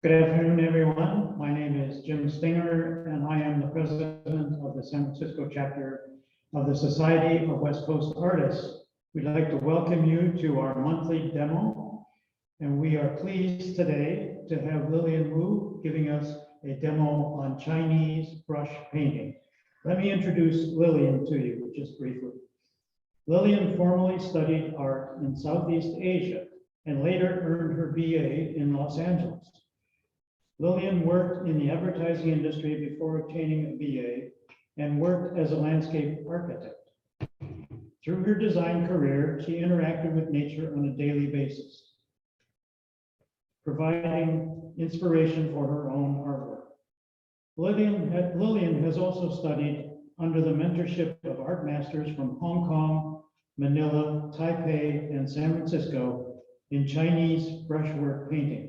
Good afternoon, everyone. My name is Jim Stinger, and I am the president of the San Francisco chapter of the Society of West Coast Artists. We'd like to welcome you to our monthly demo, and we are pleased today to have Lillian Wu giving us a demo on Chinese brush painting. Let me introduce Lillian to you just briefly. Lillian formerly studied art in Southeast Asia and later earned her BA in Los Angeles. Lillian worked in the advertising industry before obtaining a BA and worked as a landscape architect. Through her design career, she interacted with nature on a daily basis, providing inspiration for her own artwork. Lillian has also studied under the mentorship of art masters from Hong Kong, Manila, Taipei, and San Francisco in Chinese brushwork painting.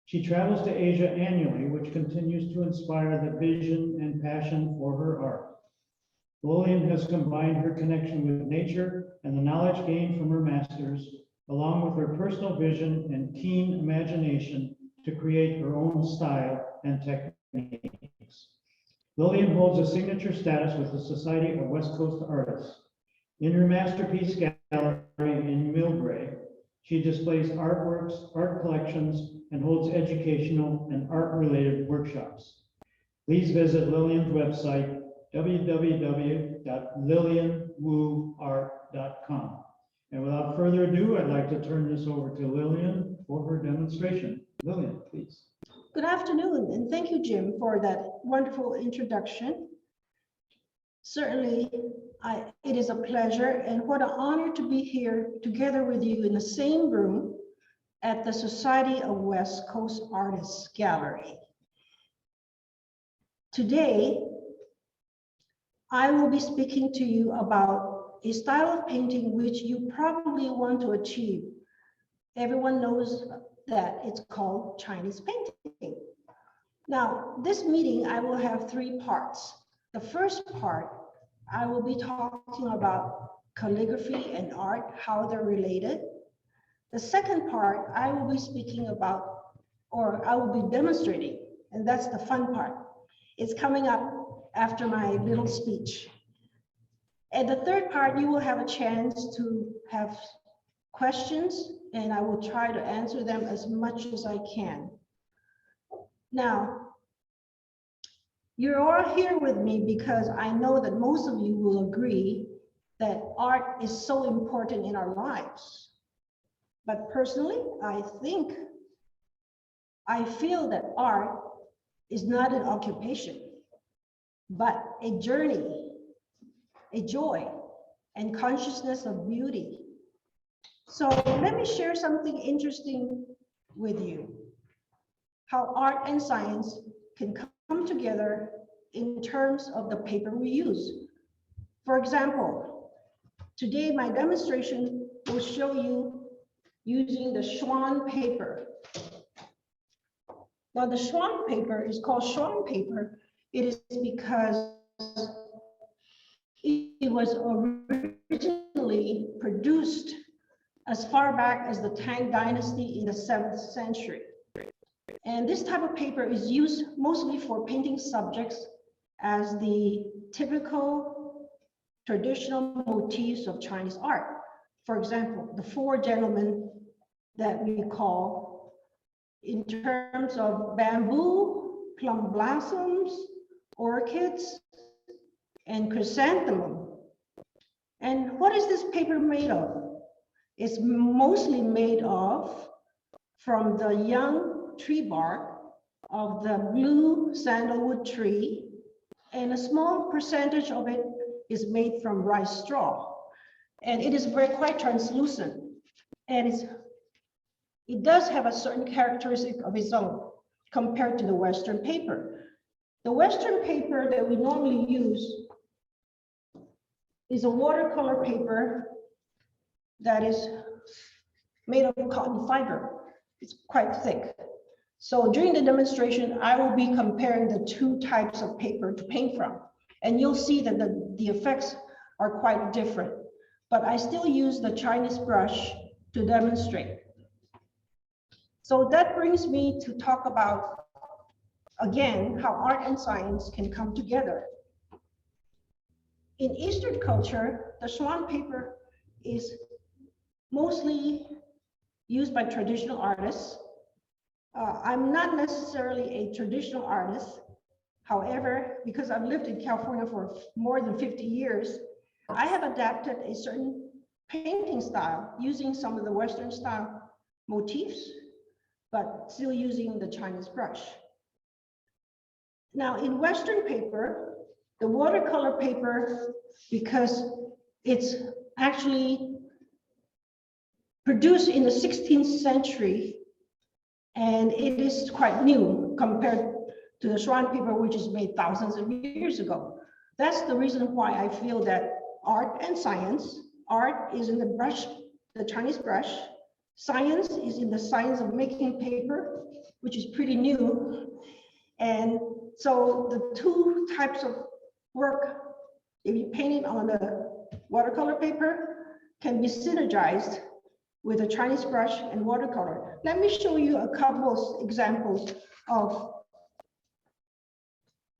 She travels to Asia annually, which continues to inspire the vision and passion for her art. Lillian has combined her connection with nature and the knowledge gained from her masters, along with her personal vision and keen imagination to create her own style and techniques. Lillian holds a signature status with the Society of West Coast Artists. In her masterpiece gallery in Millbrae, she displays artworks, art collections, and holds educational and art-related workshops. Please visit Lillian's website, www.lillianwuart.com. And without further ado, I'd like to turn this over to Lillian for her demonstration. Lillian, please. Good afternoon, and thank you, Jim, for that wonderful introduction. Certainly, it is a pleasure and what an honor to be here together with you in the same room at the Society of West Coast Artists Gallery. Today, I will be speaking to you about a style of painting which you probably want to achieve. Everyone knows that it's called Chinese painting. Now, this meeting, I will have three parts. The first part, I will be talking about calligraphy and art, how they're related. The second part, I will be speaking about, or I will be demonstrating, and that's the fun part. It's coming up after my little speech. And the third part, you will have a chance to have questions, and I will try to answer them as much as I can. Now, you're all here with me because I know that most of you will agree that art is so important in our lives. But personally, I feel that art is not an occupation, but a journey, a joy, and consciousness of beauty. So let me share something interesting with you, how art and science can come together in terms of the paper we use. For example, today my demonstration will show you using the Schwan paper. Now the Schwan paper is called Schwan paper. It is because it was originally produced as far back as the Tang Dynasty in the 7th century. And this type of paper is used mostly for painting subjects as the typical traditional motifs of Chinese art. For example, the four gentlemen that we call in terms of bamboo, plum blossoms, orchids, and chrysanthemum. And what is this paper made of? It's mostly made of from the young tree bark of the blue sandalwood tree, and a small percentage of it is made from rice straw. And it is quite translucent, and it does have a certain characteristic of its own compared to the Western paper. The Western paper that we normally use is a watercolor paper that is made of cotton fiber. It's quite thick. So during the demonstration, I will be comparing the two types of paper to paint from, and you'll see that the effects are quite different. But I still use the Chinese brush to demonstrate. So that brings me to talk about, again, how art and science can come together. In Eastern culture, the swan paper is mostly used by traditional artists. I'm not necessarily a traditional artist. However, because I've lived in California for more than 50 years, I have adapted a certain painting style using some of the Western style motifs, but still using the Chinese brush. Now, in Western paper, the watercolor paper, because it's actually produced in the 16th century, and it is quite new compared to the swan paper, which is made thousands of years ago. That's the reason why I feel that art and science, art is in the brush, the Chinese brush, science is in the science of making paper, which is pretty new. And so the two types of work, if you paint it on the watercolor paper, can be synergized with a Chinese brush and watercolor. Let me show you a couple of examples of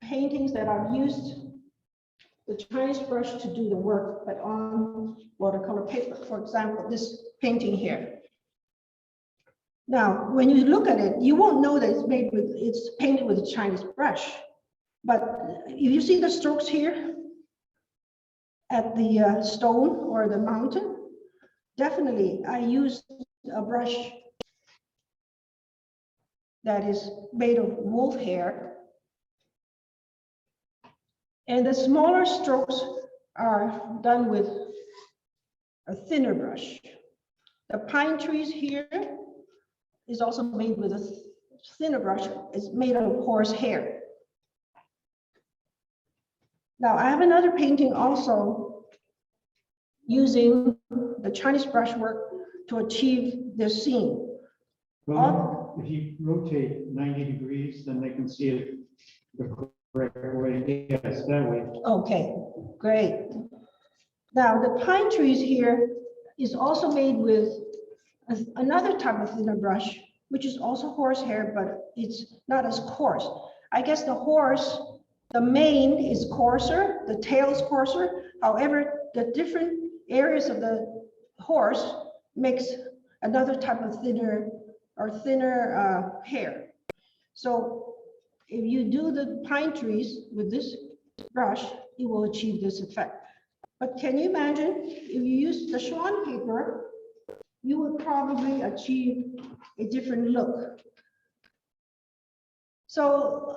paintings that I've used the Chinese brush to do the work, but on watercolor paper. For example, this painting here. Now, when you look at it, you won't know that it's painted with a Chinese brush. But if you see the strokes here at the stone or the mountain, definitely I used a brush that is made of wolf hair. And the smaller strokes are done with a thinner brush. The pine trees here is also made with a thinner brush. It's made of horse hair. Now I have another painting also using the Chinese brushwork to achieve this scene. Well, if you rotate 90 degrees, then they can see it the correct way. Yes, that way. Okay, great. Now the pine trees here is also made with another type of thinner brush, which is also horsehair, but it's not as coarse. I guess the horse, the mane is coarser, the tail is coarser. However, the different areas of the horse makes another type of thinner hair. So if you do the pine trees with this brush, you will achieve this effect. But can you imagine if you use the swan paper, you would probably achieve a different look. So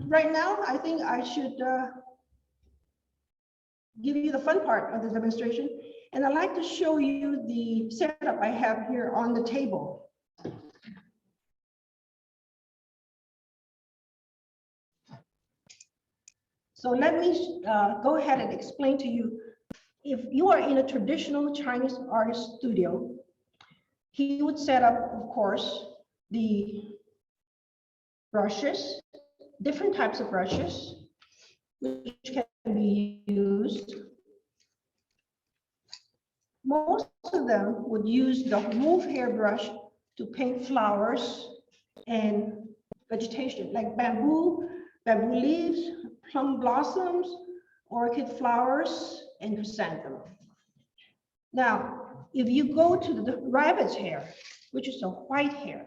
right now, I think I should give you the fun part of the demonstration. And I'd like to show you the setup I have here on the table. So let me go ahead and explain to you. If you are in a traditional Chinese artist studio, he would set up, of course, the brushes, different types of brushes, which can be used. Most of them would use the wolf hair brush to paint flowers and vegetation, like bamboo leaves, plum blossoms, orchid flowers, and chrysanthemum. Now, if you go to the rabbit's hair, which is a white hair,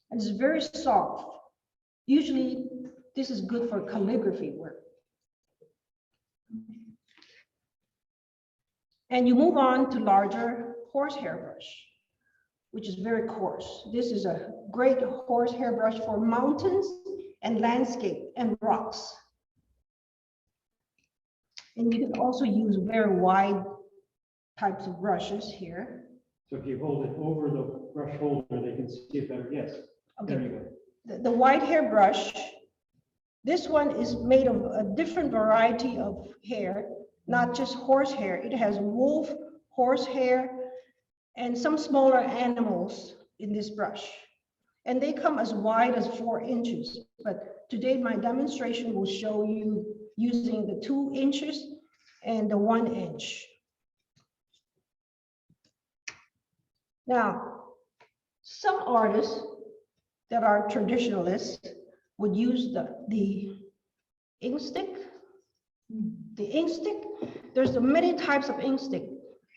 and it's very soft, usually this is good for calligraphy work. And you move on to larger horsehair brush, which is very coarse. This is a great horsehair brush for mountains and landscape and rocks. And you can also use very wide types of brushes here. So if you hold it over the brush holder, they can see it better. Yes. Okay. There you go. The white hair brush, this one is made of a different variety of hair, not just horsehair. It has wolf, horsehair, and some smaller animals in this brush. And they come as wide as 4 inches. But today my demonstration will show you using the 2 inches and the 1 inch. Now, Some artists that are traditionalists would use the ink stick. The ink stick, there's many types of ink stick.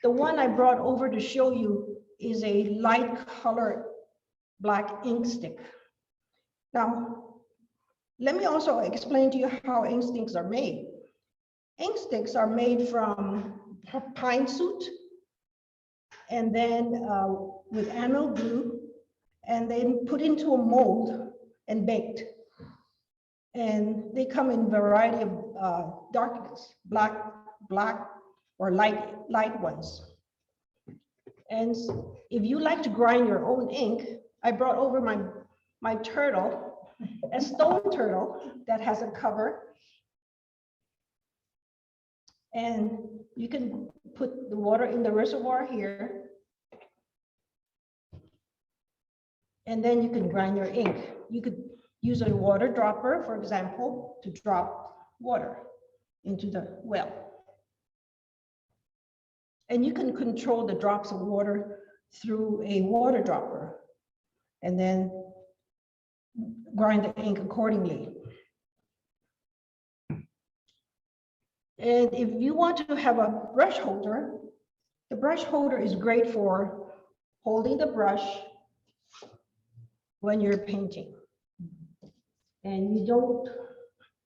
The one I brought over to show you is a light colored black ink stick. Now, let me also explain to you how ink sticks are made. Ink sticks are made from pine soot and then with anvil glue, and then put into a mold and baked. And they come in a variety of darkness, black, or light ones. And if you like to grind your own ink, I brought over my turtle, a stone turtle that has a cover. And you can put the water in the reservoir here. And then you can grind your ink. You could use a water dropper, for example, to drop water into the well. And you can control the drops of water through a water dropper and then grind the ink accordingly. And if you want to have a brush holder, the brush holder is great for holding the brush when you're painting. And you don't,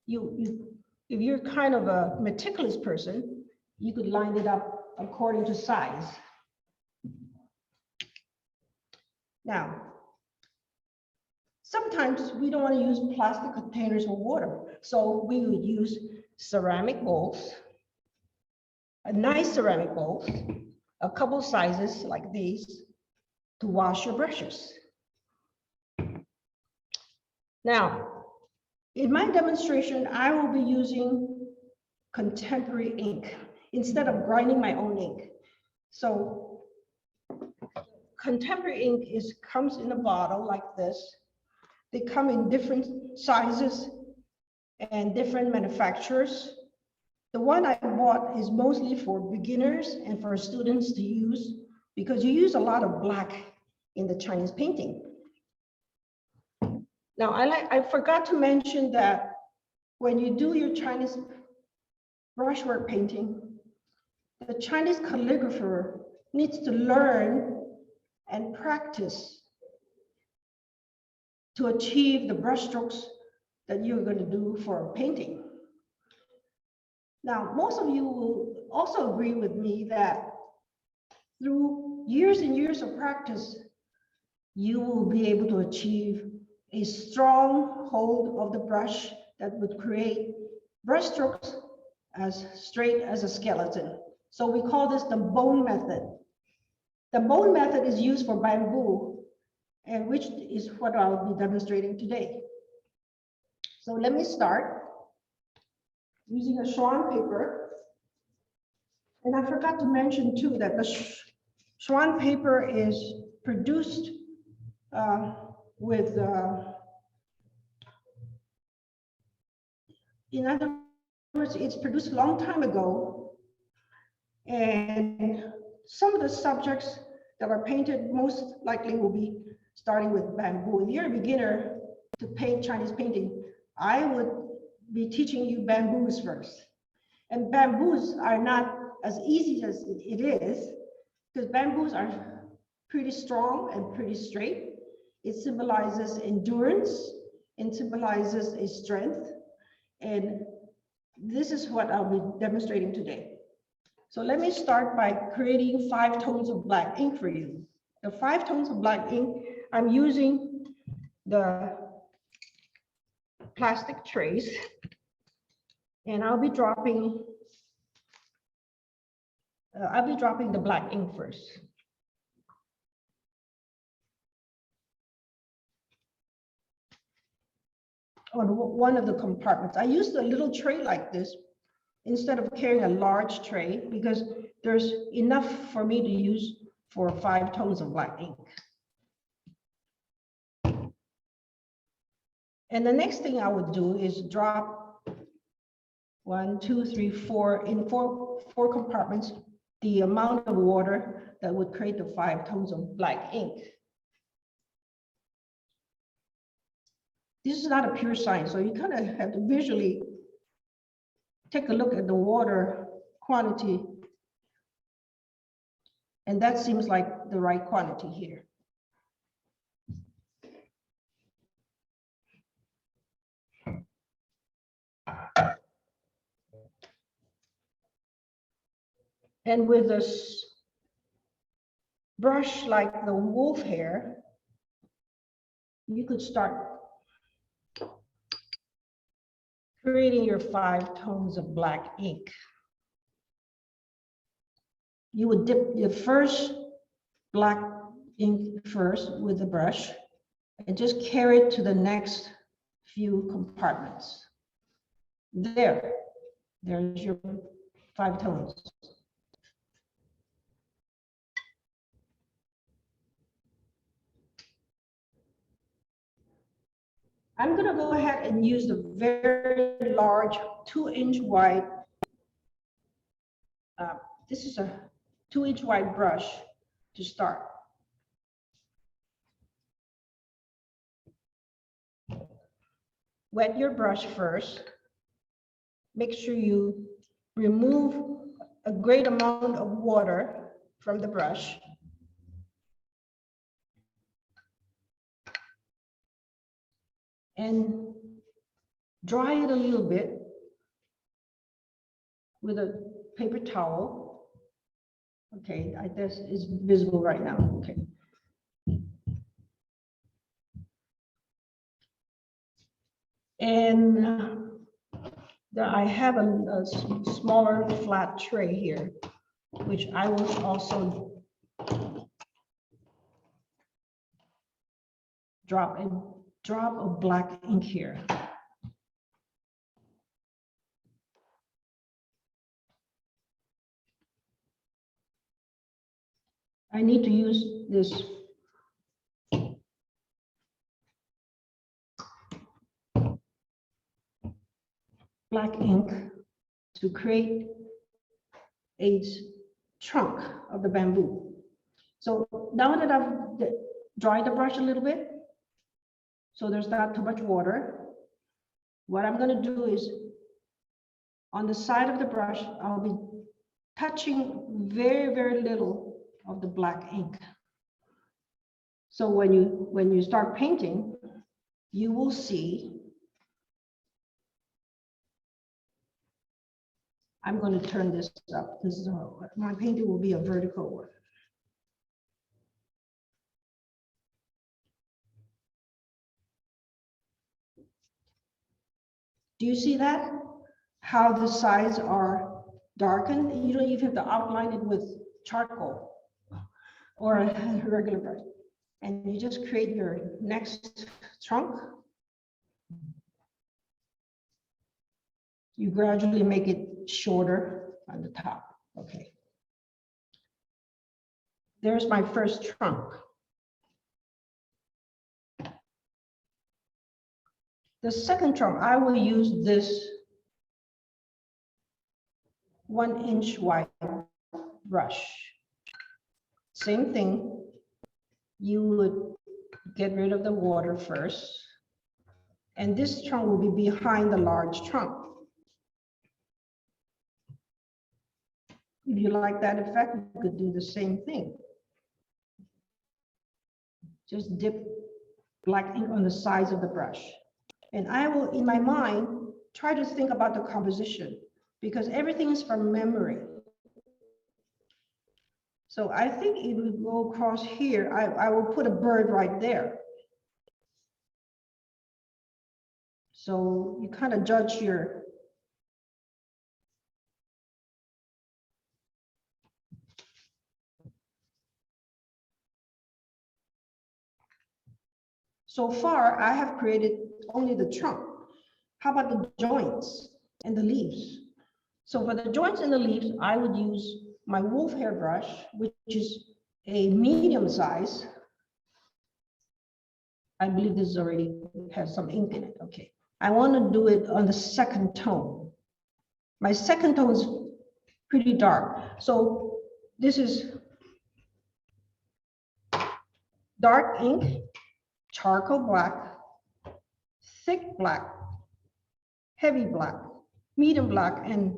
if you're kind of a meticulous person, you could line it up according to size. Now, sometimes we don't want to use plastic containers for water, so we would use ceramic bowls, a nice ceramic bowls, a couple sizes like these to wash your brushes. Now, in my demonstration, I will be using contemporary ink instead of grinding my own ink. So contemporary ink comes in a bottle like this. They come in different sizes and different manufacturers. The one I bought is mostly for beginners and for students to use because you use a lot of black in the Chinese painting. Now, I forgot to mention that when you do your Chinese brushwork painting, the Chinese calligrapher needs to learn and practice to achieve the brushstrokes that you're going to do for a painting. Now, most of you will also agree with me that through years and years of practice, you will be able to achieve a strong hold of the brush that would create brushstrokes as straight as a skeleton. So we call this the bone method. The bone method is used for bamboo, and which is what I'll be demonstrating today. So let me start using a Schwan paper. And I forgot to mention too that the Schwan paper is produced in other words, it's produced a long time ago. And some of the subjects that are painted most likely will be starting with bamboo. If you're a beginner to paint Chinese painting, I would be teaching you bamboos first. And bamboos are not as easy as it is, because bamboos are pretty strong and pretty straight. It symbolizes endurance and symbolizes a strength. And this is what I'll be demonstrating today. So let me start by creating 5 tones of black ink for you. The 5 tones of black ink, I'm using the plastic trays, and I'll be dropping the black ink first. On one of the compartments. I used a little tray like this instead of carrying a large tray because there's enough for me to use for 5 tones of black ink. And the next thing I would do is drop 1, 2, 3, 4 in four compartments, the amount of water that would create the 5 tones of black ink. this is not a pure science, so you kind of have to visually take a look at the water quantity. And that seems like the right quantity here. And with this brush like the wolf hair, you could start creating your 5 tones of black ink. You would dip your first black ink first with the brush and just carry it to the next few compartments. There's your 5 tones. I'm going to go ahead and use the very large 2-inch wide. This is a 2-inch wide brush to start. Wet your brush first. Make sure you remove a great amount of water from the brush. And dry it a little bit with a paper towel. Okay, this is visible right now. Okay. And I have a smaller flat tray here, which I will also drop a drop of black ink here. I need to use this black ink to create a trunk of the bamboo. So now that I've dried the brush a little bit, so there's not too much water, what I'm going to do is on the side of the brush, I'll be touching very, very little of the black ink. So when you start painting, you will see. I'm going to turn this up. This is my painting will be a vertical one. Do you see that? How the sides are darkened? You don't even have to outline it with charcoal or a regular brush. And you just create your next trunk. You gradually make it shorter on the top. Okay. There's my first trunk. The second trunk, I will use this 1-inch wide brush. Same thing. You would get rid of the water first. And this trunk will be behind the large trunk. If you like that effect, you could do the same thing. Just dip black ink on the sides of the brush. And I will, in my mind, try to think about the composition because everything is from memory. So I think it would go across here. I will put a bird right there. So you kind of judge your so far, I have created only the trunk. How about the joints and the leaves? So for the joints and the leaves, I would use my wolf hair brush, which is a medium size. I believe this already has some ink in it. Okay. I want to do it on the second tone. My second tone is pretty dark. So this is dark ink, charcoal black, thick black, heavy black, medium black, and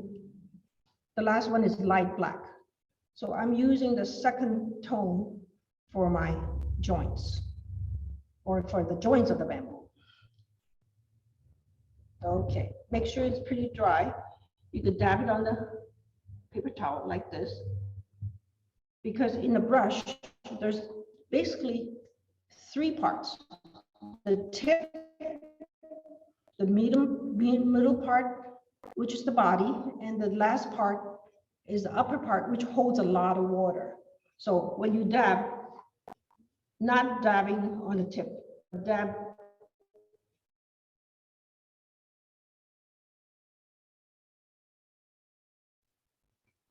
the last one is light black. So I'm using the second tone for my joints, or for the joints of the bamboo. Okay, make sure it's pretty dry. You could dab it on the paper towel like this. Because in the brush, there's basically three parts. The tip, the middle part, which is the body, and the last part is the upper part, which holds a lot of water. So when you dab, not dabbing on the tip, dab.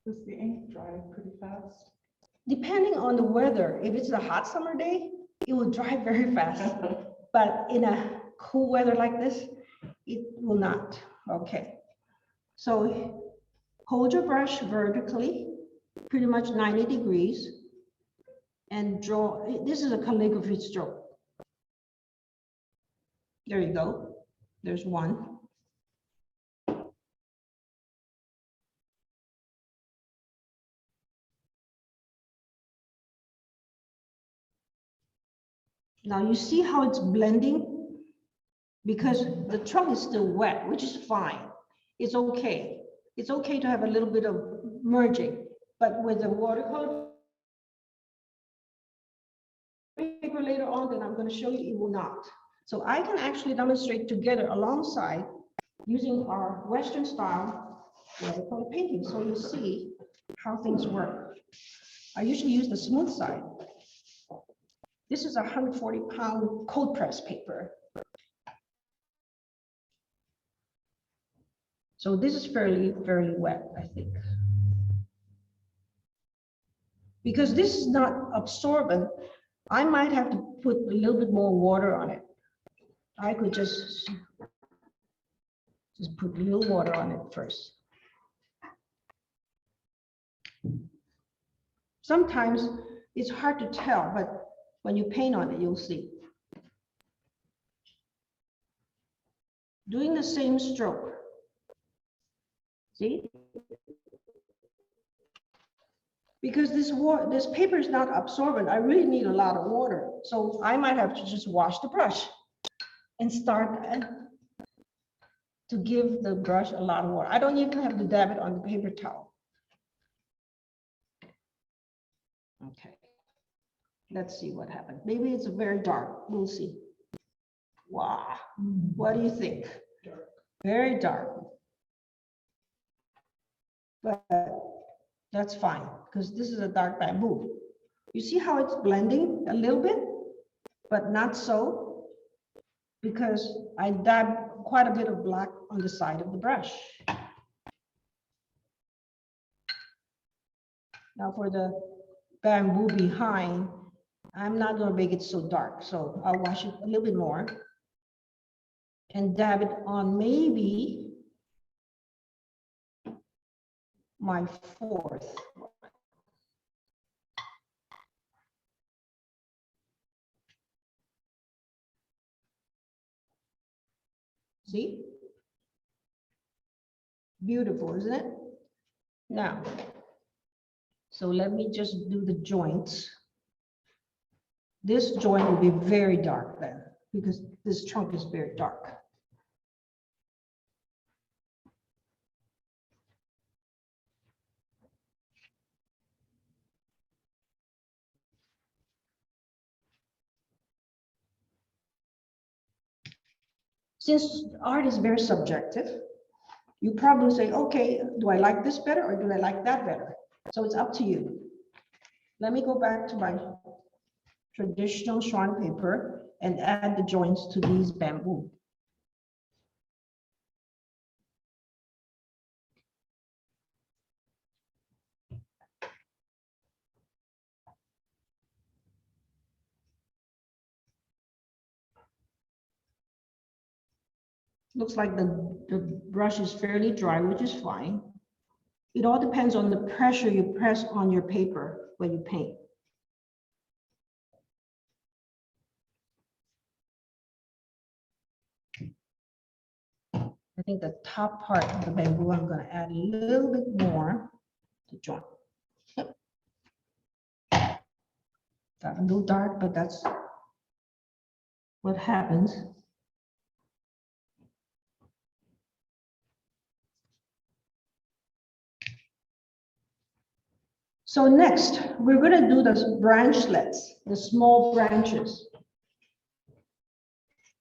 Does the ink dry pretty fast? Depending on the weather, if it's a hot summer day, it will dry very fast. But in a cool weather like this, it will not. Okay. So hold your brush vertically, pretty much 90 degrees, and draw. This is a calligraphy stroke. There you go. There's one. Now you see how it's blending? Because the trunk is still wet, which is fine. It's okay. It's okay to have a little bit of merging, but with the watercolor paper later on, then I'm going to show you, it will not. So I can actually demonstrate together alongside using our Western style watercolor painting. So you'll see how things work. I usually use the smooth side. This is a 140-pound cold press paper. So this is fairly wet, I think. Because this is not absorbent, I might have to put a little bit more water on it. I could just put a little water on it first. Sometimes it's hard to tell, but when you paint on it, you'll see. Doing the same stroke. See? Because this paper is not absorbent, I really need a lot of water. So I might have to just wash the brush and start to give the brush a lot of water. I don't even have to dab it on the paper towel. Okay. Let's see what happens. Maybe it's very dark. We'll see. Wow. What do you think? Dark. Very dark. But that's fine, because this is a dark bamboo. You see how it's blending a little bit, but not so, because I dabbed quite a bit of black on the side of the brush. Now for the bamboo behind, I'm not going to make it so dark, so I'll wash it a little bit more and dab it on maybe my fourth. See? Beautiful, isn't it? Now, so let me just do the joints. This joint will be very dark then, because this trunk is very dark. Since art is very subjective, you probably say, okay, do I like this better or do I like that better? So it's up to you. Let me go back to my traditional shrine paper and add the joints to these bamboo. Looks like the brush is fairly dry, which is fine. It all depends on the pressure you press on your paper when you paint. I think the top part of the bamboo, I'm gonna add a little bit more to join. Yep. Got a little dark, but that's what happens. So next, we're gonna do the branchlets, the small branches.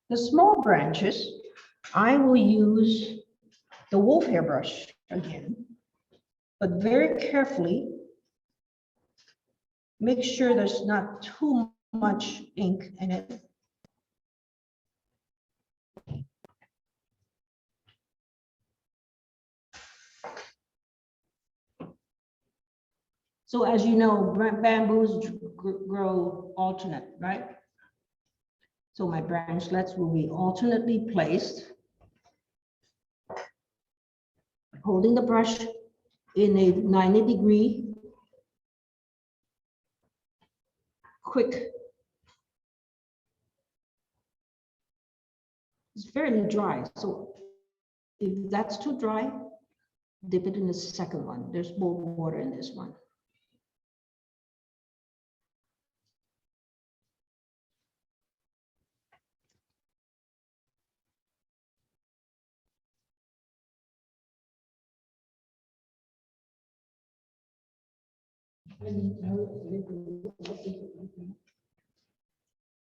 The small branches, I will use the wolf hair brush again, but very carefully, make sure there's not too much ink in it. So as you know, bamboos grow alternate, right? So my branchlets will be alternately placed, holding the brush in a 90-degree quick. It's fairly dry, so if that's too dry, dip it in the second one. There's more water in this one.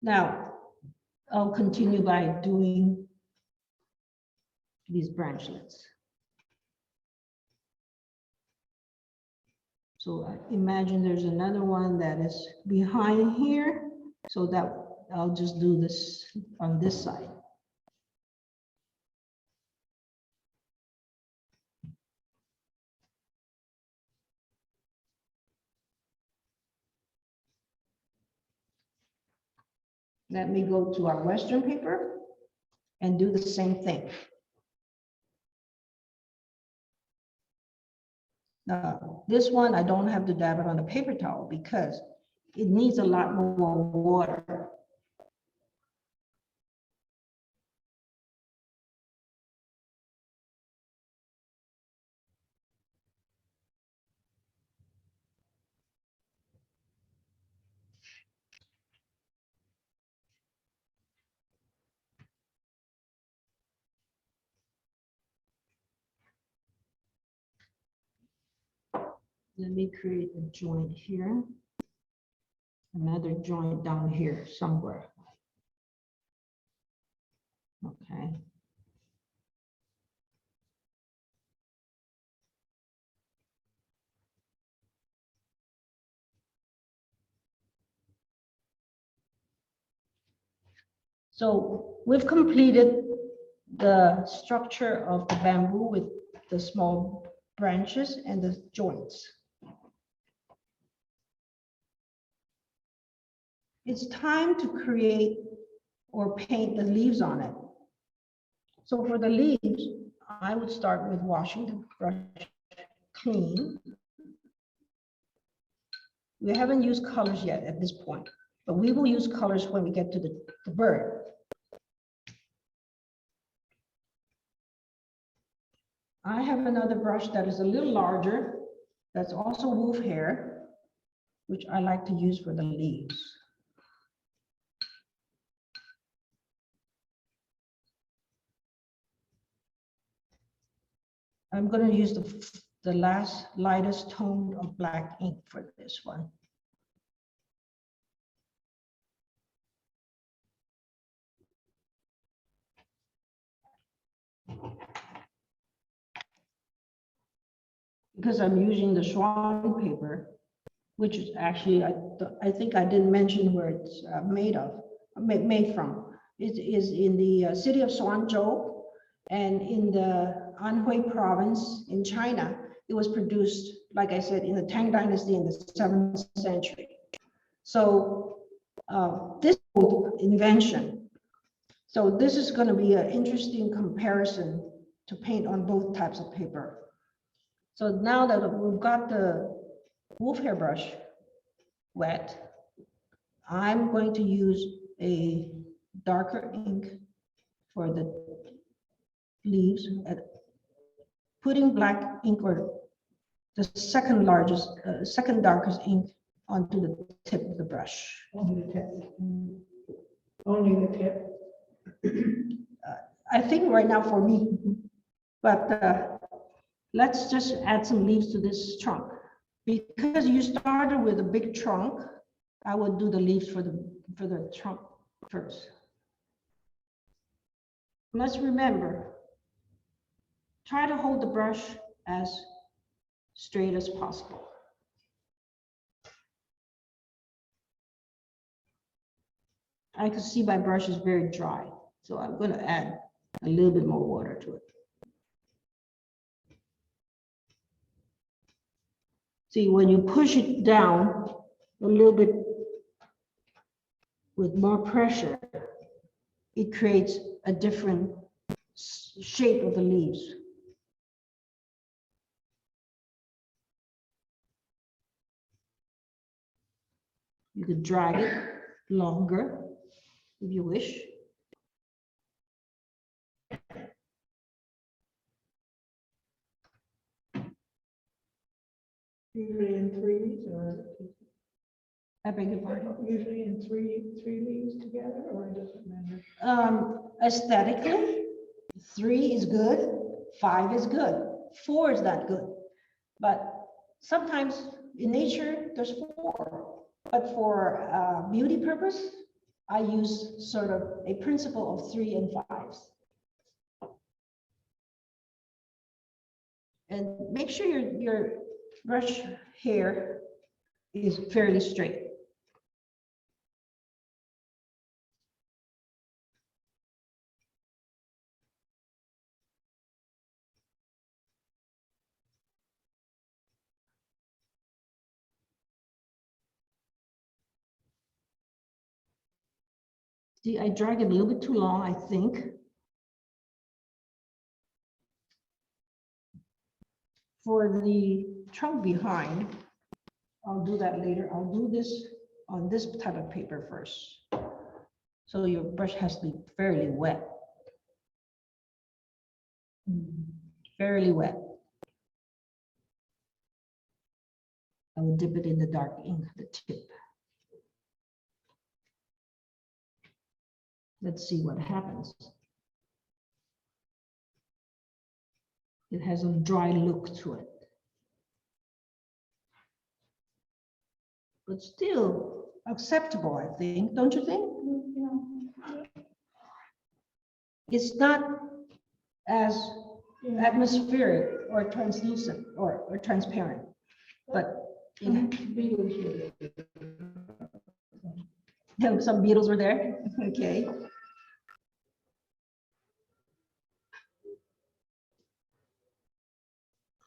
Now, I'll continue by doing these branchlets. So I imagine there's another one that is behind here, so that I'll just do this on this side. Let me go to our Western paper and do the same thing. Now, this one, I don't have to dab it on a paper towel because it needs a lot more water. Let me create a joint here. Another joint down here somewhere. Okay. So we've completed the structure of the bamboo with the small branches and the joints. It's time to create or paint the leaves on it. So for the leaves, I would start with washing the brush clean. We haven't used colors yet at this point, but we will use colors when we get to the bird. I have another brush that is a little larger, that's also wolf hair, which I like to use for the leaves. I'm going to use the last lightest tone of black ink for this one. Because I'm using the swan paper, which is actually, I think I didn't mention where it's made from. It is in the city of Suanzhou and in the Anhui province in China. It was produced, like I said, in the Tang Dynasty in the 7th century. So this invention. So this is going to be an interesting comparison to paint on both types of paper. So now that we've got the wolf hair brush wet, I'm going to use a darker ink for the leaves, putting black ink or the second largest, second darkest ink onto the tip of the brush. Only the tip. Only the tip. I think right now for me, but let's just add some leaves to this trunk. Because you started with a big trunk, I would do the leaves for the trunk first. Let's remember, try to hold the brush as straight as possible. I can see my brush is very dry, so I'm going to add a little bit more water to it. See, when you push it down a little bit with more pressure, it creates a different shape of the leaves. You could drag it longer if you wish. Usually in threes, or I beg your pardon. usually in three leaves together, or does it matter? Aesthetically, 3 is good, 5 is good, 4 is not good. But sometimes in nature, there's 4. But for beauty purpose, I use sort of a principle of 3 and 5s. And make sure your brush hair is fairly straight. See, I drag it a little bit too long, I think. For the trunk behind, I'll do that later. I'll do this on this type of paper first. So your brush has to be fairly wet. Fairly wet. I will dip it in the dark ink, the tip. Let's see what happens. It has a dry look to it. But still acceptable, I think, don't you think? It's not as atmospheric or translucent or transparent, but some beetles were there. Okay.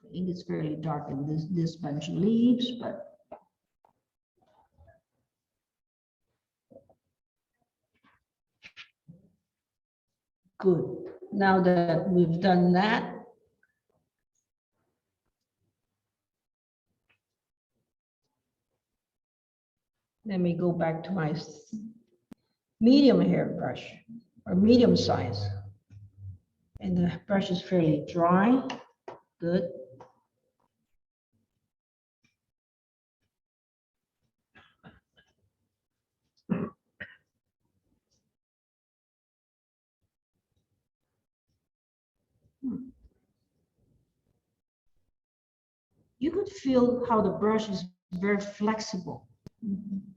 I think it's fairly dark in this bunch of leaves, but good. Now that we've done that, let me go back to my medium hair brush or medium size. And the brush is fairly dry. Good. You could feel how the brush is very flexible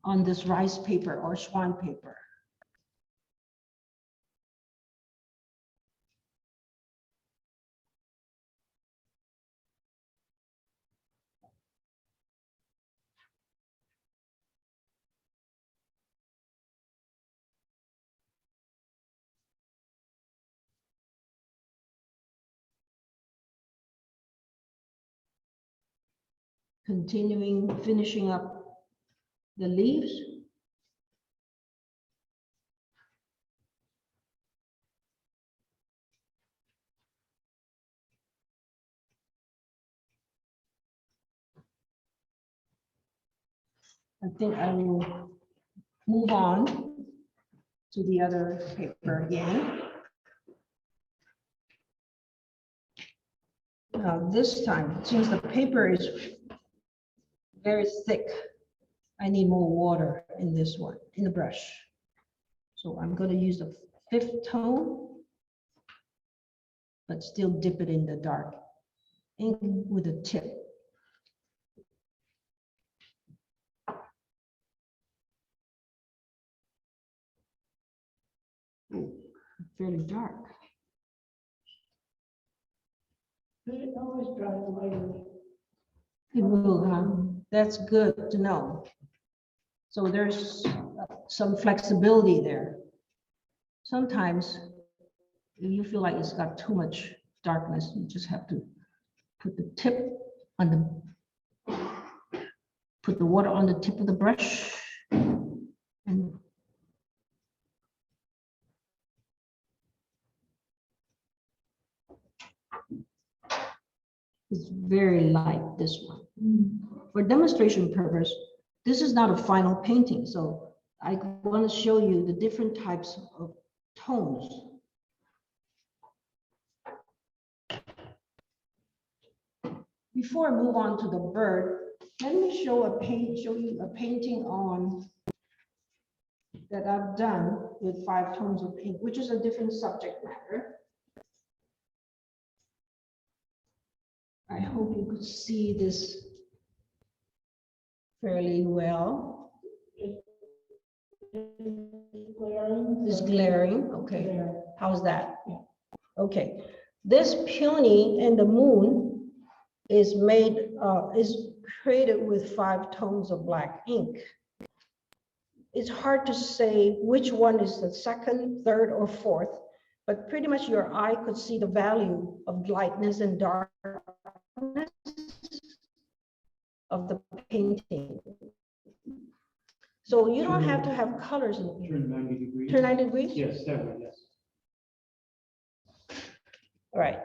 on this rice paper or swan paper. Continuing, finishing up the leaves. I think I will move on to the other paper again. Now this time, since the paper is very thick, I need more water in this one, in the brush. So I'm going to use the 5th tone, but still dip it in the dark ink with the tip. Ooh, fairly dark. It always dries lighter. It will, huh? That's good to know. So there's some flexibility there. Sometimes if you feel like it's got too much darkness, you just have to put the tip on put the water on the tip of the brush and it's very light, this one. For demonstration purpose, this is not a final painting, so I want to show you the different types of tones. Before I move on to the bird, let me show you a painting on that I've done with 5 tones of ink, which is a different subject matter. I hope you could see this fairly well. It's glaring, okay. How's that? Okay, this peony and the moon is created with 5 tones of black ink. It's hard to say which one is the 2nd, 3rd, or 4th, but pretty much your eye could see the value of lightness and darkness of the painting. So you don't have to have colors in it. Turn 90 degrees. Turn 90 degrees? Yes, that way, yes. All right.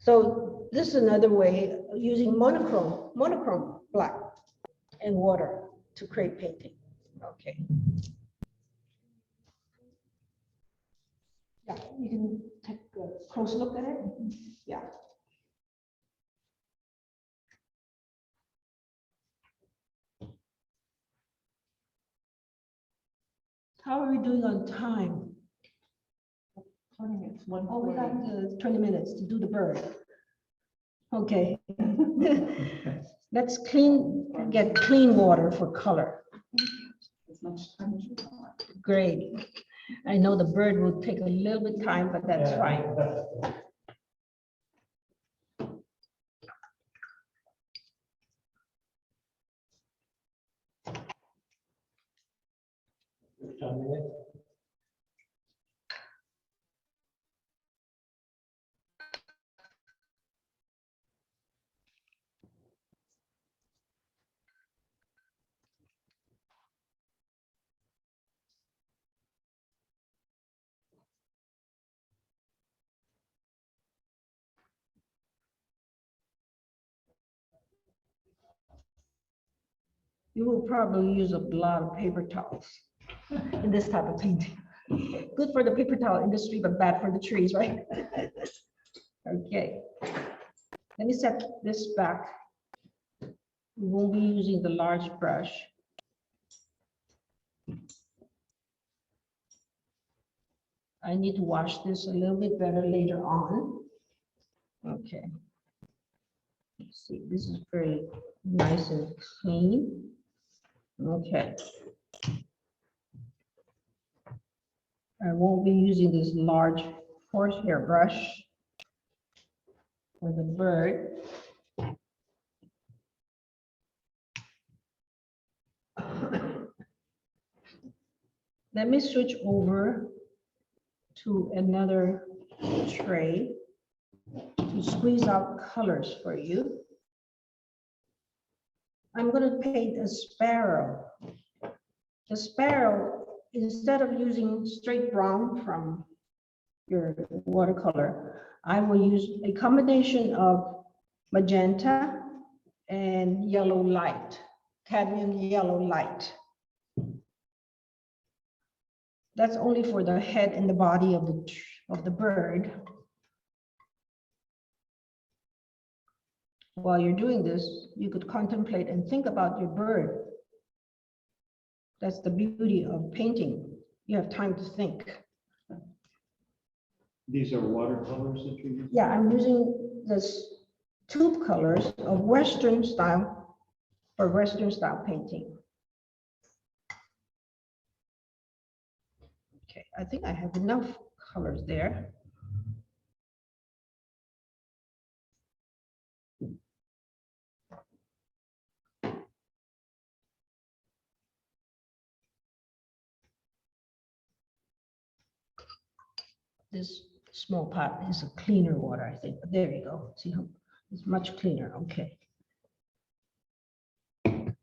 So this is another way using monochrome black and water to create painting. Okay. Yeah, you can take a close look at it. Yeah. How are we doing on time? 20 minutes, one. Oh, we got 20 minutes to do the bird. Okay. Let's get clean water for color. As much time as you want. Great. I know the bird will take a little bit time, but that's fine. You will probably use a lot of paper towels in this type of painting. Good for the paper towel industry, but bad for the trees, right? Okay. Let me set this back. We won't be using the large brush. I need to wash this a little bit better later on. Okay. Let's see, this is very nice and clean. Okay. I won't be using this large horsehair brush for the bird. Let me switch over to another tray to squeeze out colors for you. I'm going to paint a sparrow. The sparrow, instead of using straight brown from your watercolor, I will use a combination of magenta and yellow light, cadmium yellow light. That's only for the head and the body of the bird. while you're doing this, you could contemplate and think about your bird. That's the beauty of painting. You have time to think. These are watercolors that you're using? Yeah, I'm using this tube colors of Western style for Western style painting. Okay, I think I have enough colors there. This small pot is a cleaner water, I think. There you go. See how it's much cleaner. Okay. You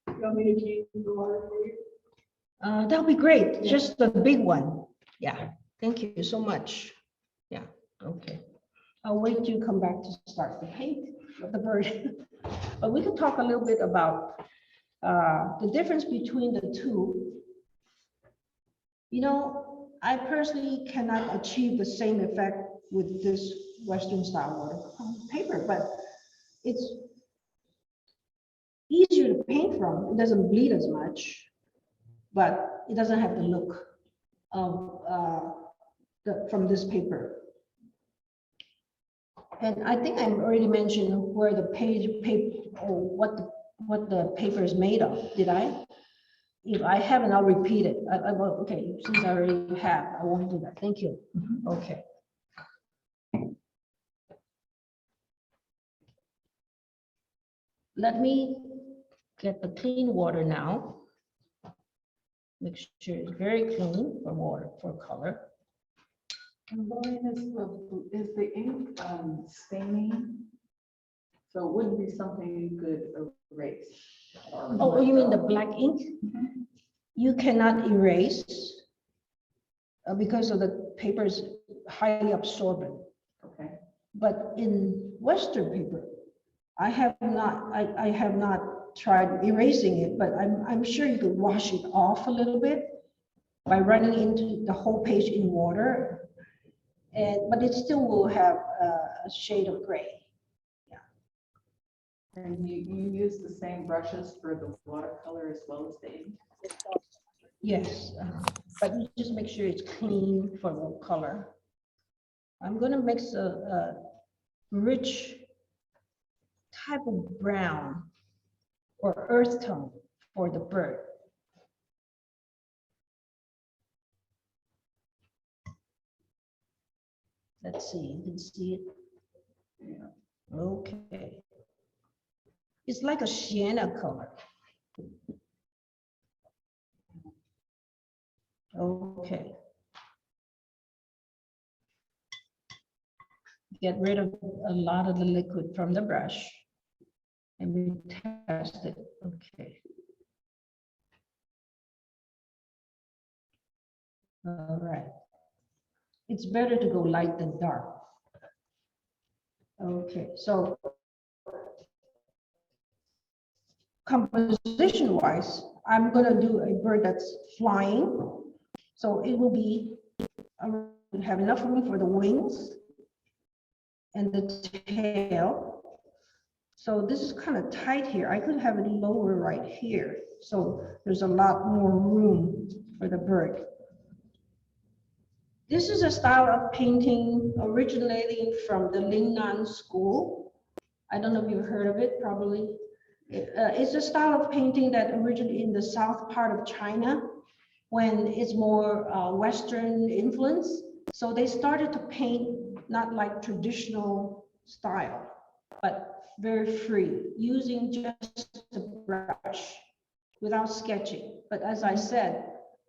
want me to change the water for you? That'll be great. Just a big one. Yeah. Thank you so much. Yeah. Okay. I'll wait till you come back to start the paint of the bird. But we can talk a little bit about the difference between the two. You know, I personally cannot achieve the same effect with this Western style watercolor paper, but it's easier to paint from. It doesn't bleed as much, but it doesn't have the look of from this paper. And I think I already mentioned where the paper or what the paper is made of. Did I? If I haven't, I'll repeat it. I will, okay, since I already have, I won't do that. Thank you. Okay. Let me get the clean water now. Make sure it's very clean for water, for color. And Lillian, is the ink staining? So it wouldn't be something you could erase? Oh, you mean the black ink? You cannot erase because of the paper is highly absorbent. Okay. But in Western paper, I have not tried erasing it, but I'm sure you could wash it off a little bit by running into the whole page in water. But it still will have a shade of gray. And you use the same brushes for the watercolor as well as the ink? Yes, but you just make sure it's clean for the color. I'm gonna mix a rich type of brown or earth tone for the bird. Let's see, you can see it. Yeah. Okay. It's like a sienna color. Okay. Get rid of a lot of the liquid from the brush. And we test it. Okay. All right. It's better to go light than dark. Okay, so composition wise, I'm gonna do a bird that's flying. So it will be, I will have enough room for the wings and the tail. So this is kind of tight here. I could have it lower right here. So there's a lot more room for the bird. This is a style of painting originating from the Lingnan school. I don't know if you've heard of it, probably. It's a style of painting that originated in the south part of China when it's more Western influence. So they started to paint not like traditional style, but very free, using just the brush without sketching. But as I said,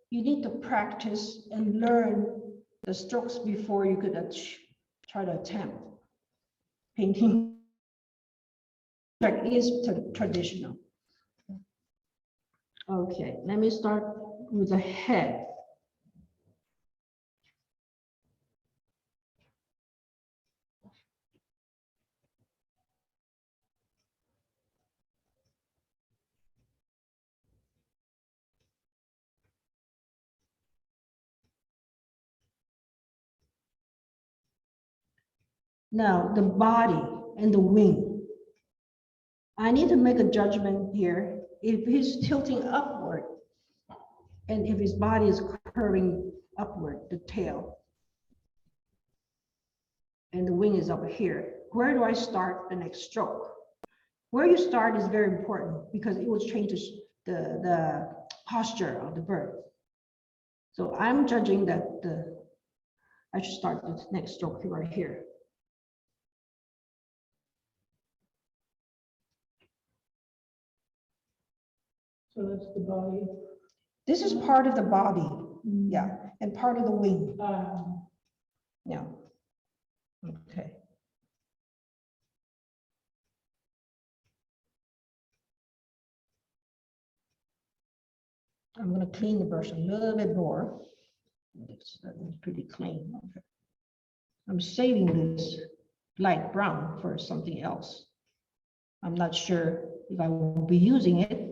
you need to practice and learn the strokes before you could try to attempt painting that is traditional. Okay, let me start with the head. Now, the body and the wing. I need to make a judgment here. If he's tilting upward, and if his body is curving upward, the tail, and the wing is up here, where do I start the next stroke? Where you start is very important because it will change the posture of the bird. So I'm judging that I should start the next stroke right here. So that's the body. This is part of the body, yeah, and part of the wing, yeah. Okay. I'm gonna clean the brush a little bit more. It's pretty clean. Okay. I'm saving this light brown for something else. I'm not sure if I will be using it.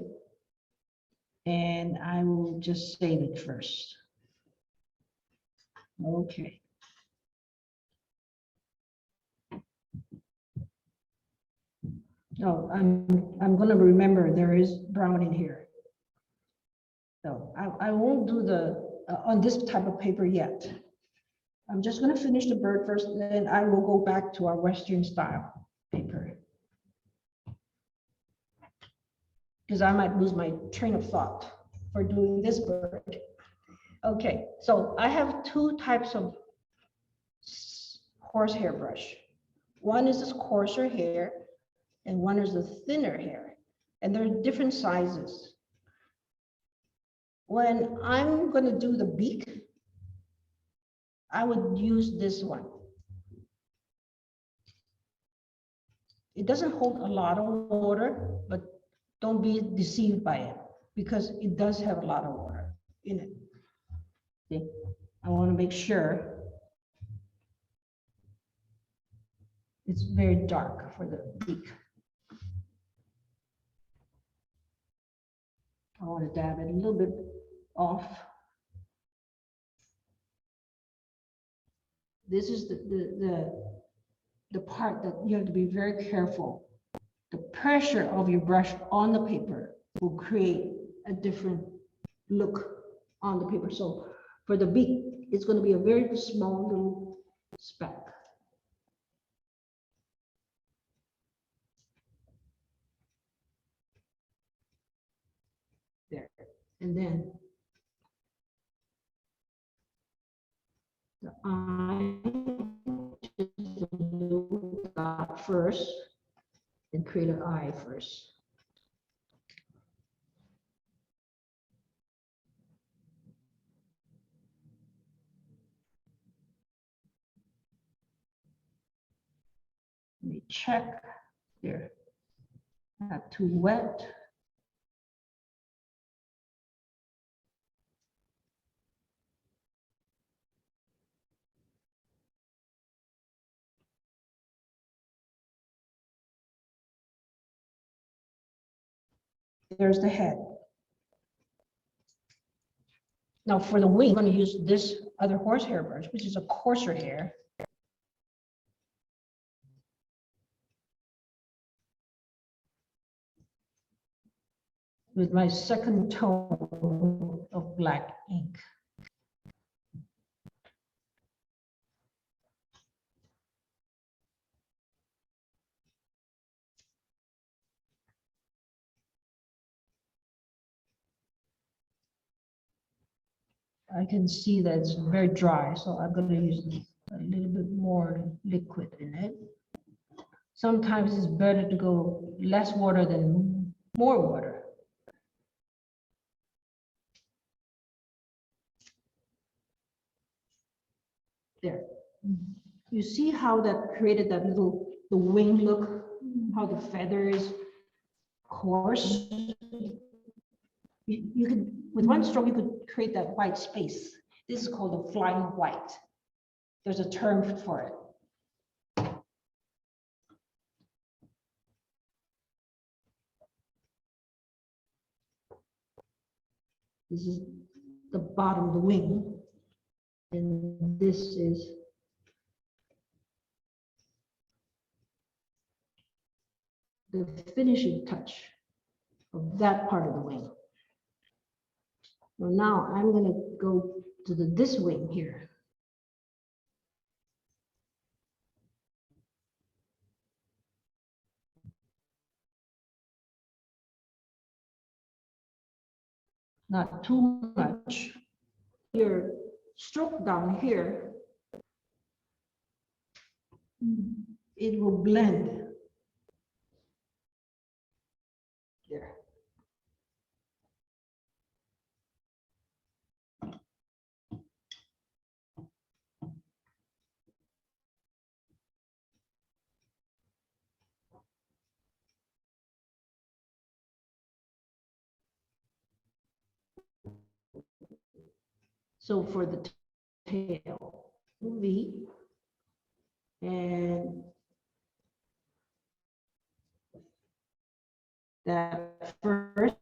And I will just save it first. Okay. No, I'm gonna remember there is brown in here. So I won't do the on this type of paper yet. I'm just gonna finish the bird first, and then I will go back to our Western style paper. Because I might lose my train of thought for doing this bird. Okay, so I have two types of horsehair brush. One is this coarser hair, and one is the thinner hair, and they're different sizes. When I'm going to do the beak, I would use this one. It doesn't hold a lot of water, but don't be deceived by it because it does have a lot of water in it. See, I want to make sure it's very dark for the beak. I want to dab it a little bit off. This is the part that you have to be very careful. The pressure of your brush on the paper will create a different look on the paper. So for the beak, it's going to be a very small little speck. There. And then the eye, just a little dot first, and create an eye first. Let me check there. Not too wet. There's the head. Now for the wing, I'm going to use this other horsehair brush, which is a coarser hair. With my second tone of black ink. I can see that it's very dry, so I'm going to use a little bit more liquid in it. Sometimes it's better to go less water than more water. There. You see how that created that little, the wing look, how the feather is coarse. You could, with one stroke, you could create that white space. This is called a flying white. There's a term for it. This is the bottom of the wing. And this is the finishing touch of that part of the wing. Well, now I'm gonna go to this wing here. Not too much. Your stroke down here, it will blend. There. So for the tail, V, and that first,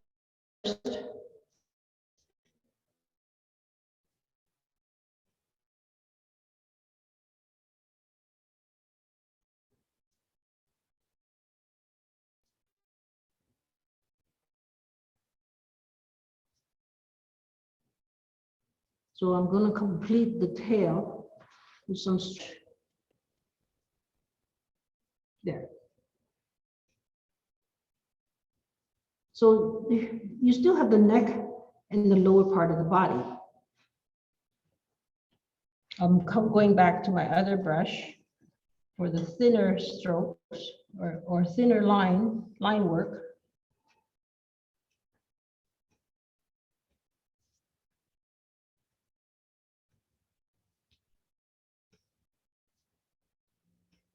so I'm going to complete the tail with some there. So you still have the neck and the lower part of the body. I'm going back to my other brush for the thinner strokes or thinner line work.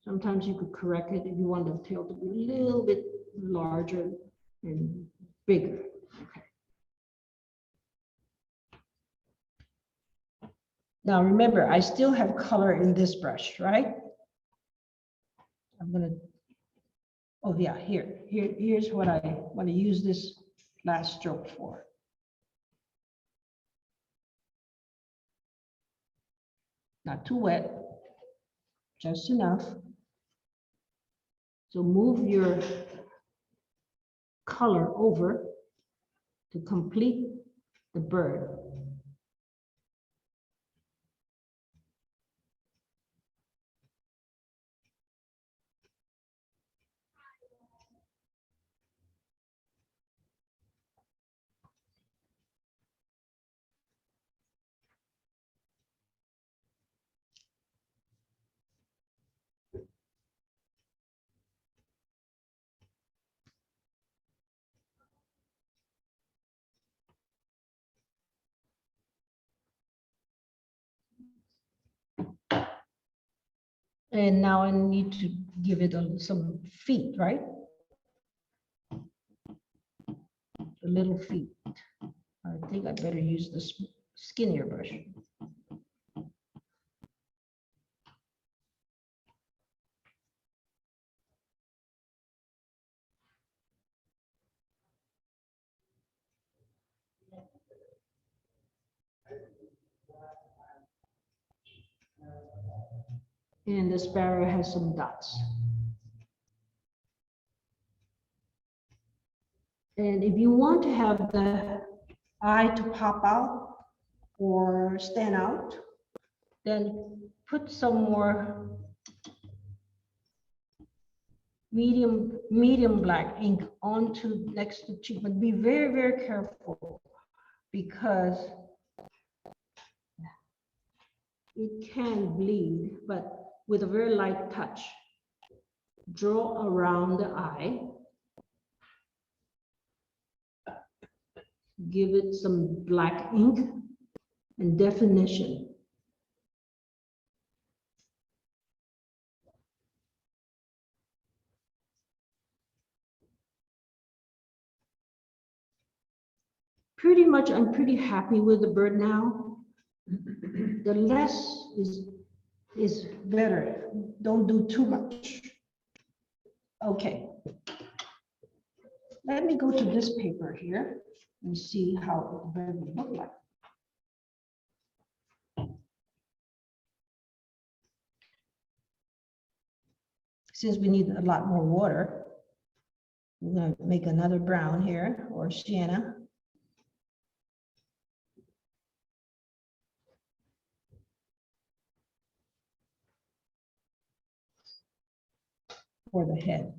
Sometimes you could correct it if you want the tail to be a little bit larger and bigger. Okay. Now remember, I still have color in this brush, right? I'm gonna, oh yeah, here's what I want to use this last stroke for. Not too wet, just enough. So move your color over to complete the bird. And now I need to give it some feet, right? A little feet. I think I better use this skinnier brush. And the sparrow has some dots. And if you want to have the eye to pop out or stand out, then put some more medium black ink onto next to cheek, but be very, very careful because it can bleed, but with a very light touch. Draw around the eye. Give it some black ink and definition. Pretty much, I'm pretty happy with the bird now. The less is better. Don't do too much. Okay. Let me go to this paper here and see how the bird would look like. Since we need a lot more water, We're gonna make another brown here, or sienna. For the head.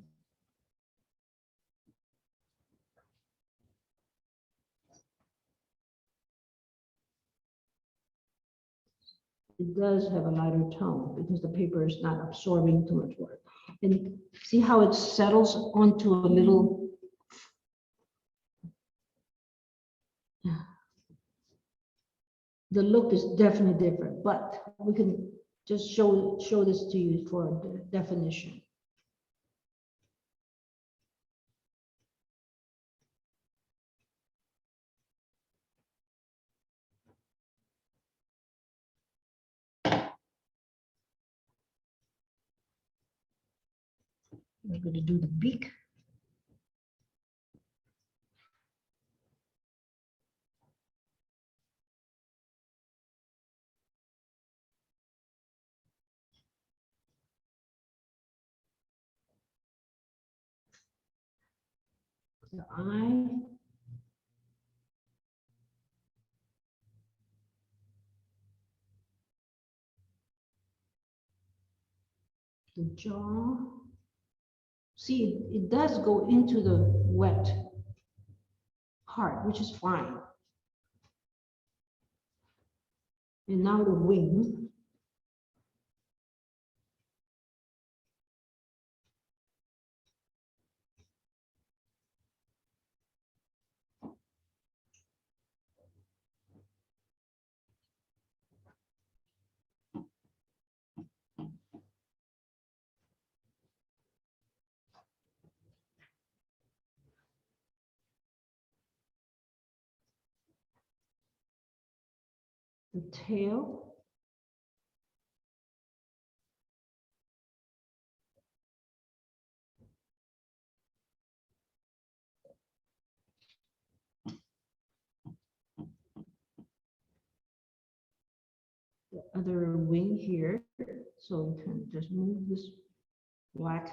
It does have a lighter tone because the paper is not absorbing too much water. And see how it settles onto a little. The look is definitely different, but we can just show this to you for the definition. We're going to do the beak. The eye. The jaw. See, it does go into the wet part, which is fine. And now the wing. The tail. The other wing here, so we can just move this black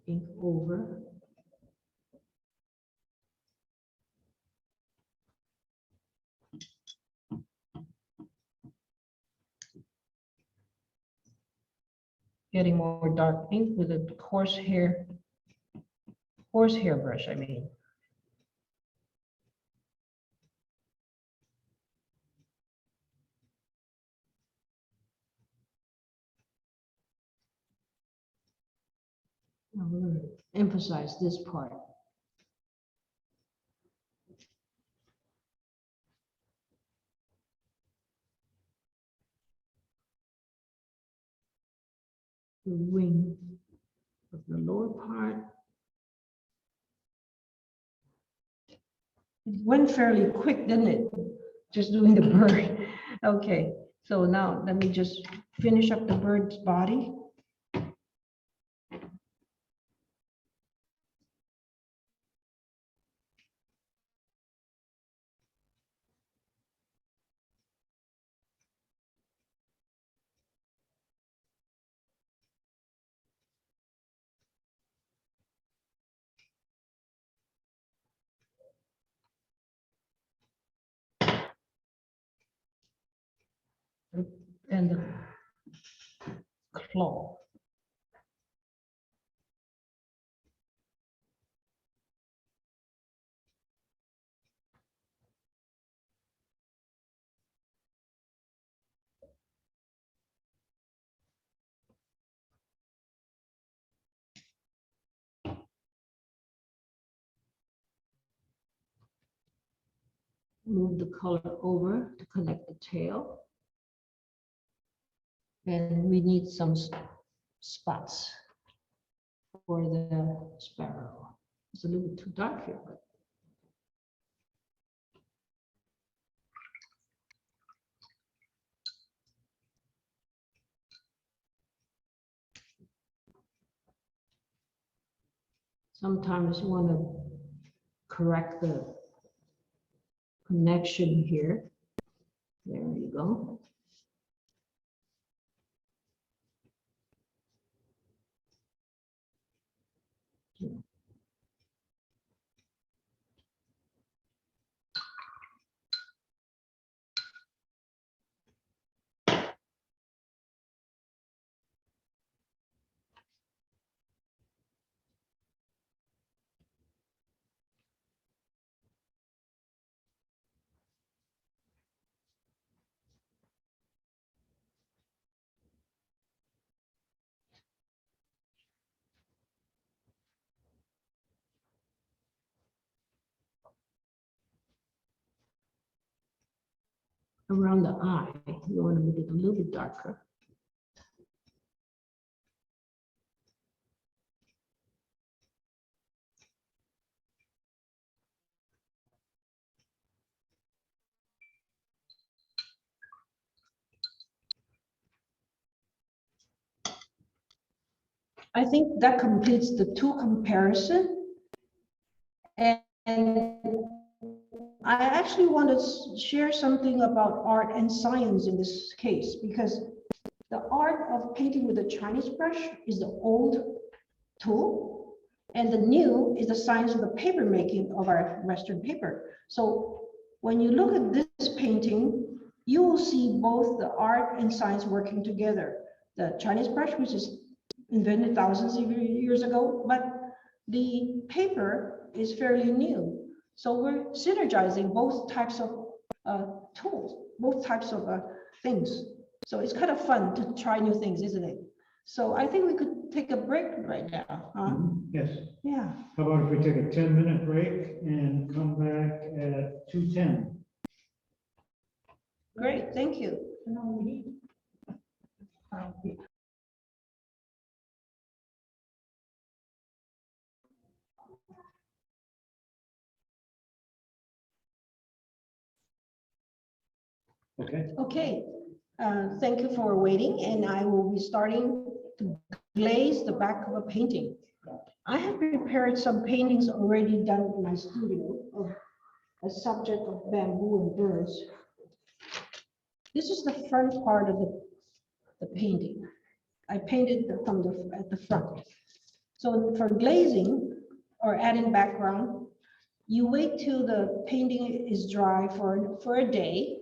ink over. Getting more dark ink with a horsehair brush, I mean. Now we're going to emphasize this part. The wing of the lower part. It went fairly quick, didn't it? Just doing the bird. Okay, so now let me just finish up the bird's body. And the claw. Move the color over to connect the tail. And we need some spots for the sparrow. It's a little bit too dark here, but sometimes you want to correct the connection here. There you go. around the eye. You want to make it a little bit darker. I think that completes the two comparison. And I actually want to share something about art and science in this case, because the art of painting with a Chinese brush is the old tool, and the new is the science of the paper making of our Western paper. So when you look at this painting, you will see both the art and science working together. The Chinese brush, which is invented thousands of years ago, but the paper is fairly new. So we're synergizing both types of tools, both types of things. So it's kind of fun to try new things, isn't it? So I think we could take a break right now. Huh? Yes. Yeah. How about if we take a 10-minute break and come back at 2:10? Great, thank you. Okay. Okay, thank you for waiting, and I will be starting to glaze the back of a painting. I have prepared some paintings already done in my studio of a subject of bamboo and birds. This is the front part of the painting. I painted at the front. So for glazing or adding background, you wait till the painting is dry for a day,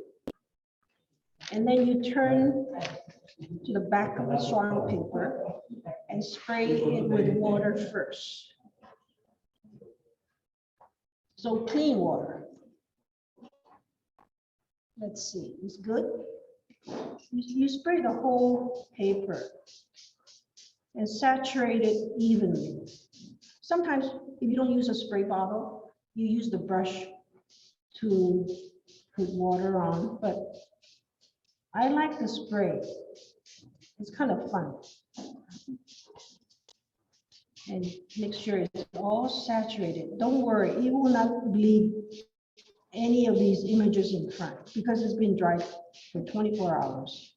and then you turn to the back of the swan paper and spray it with water first. So clean water. Let's see, it's good. You spray the whole paper and saturate it evenly. Sometimes if you don't use a spray bottle, you use the brush to put water on, but I like the spray. It's kind of fun. And make sure it's all saturated. Don't worry, it will not bleed any of these images in front because it's been dried for 24 hours.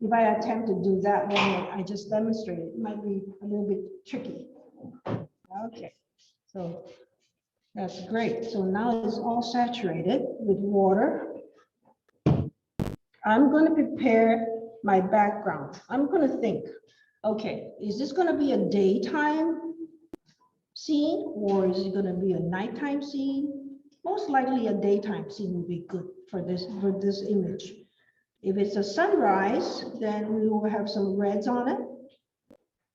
If I attempt to do that one, I just demonstrated, it might be a little bit tricky. Okay, so that's great. So now it's all saturated with water. I'm going to prepare my background. I'm going to think, okay, is this going to be a daytime scene or is it going to be a nighttime scene? Most likely a daytime scene will be good for this image. If it's a sunrise, then we will have some reds on it.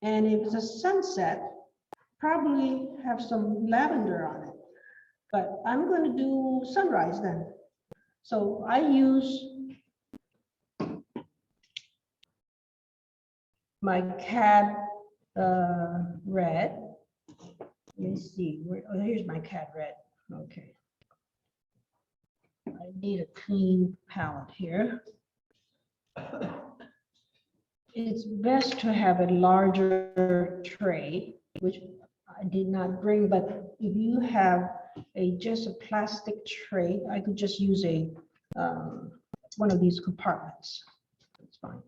And if it's a sunset, probably have some lavender on it. But I'm going to do sunrise then. So I use my cad red. Let me see, here's my cad red. Okay. I need a clean palette here. It's best to have a larger tray, which I did not bring, but if you have just a plastic tray, I could just use one of these compartments. It's fine.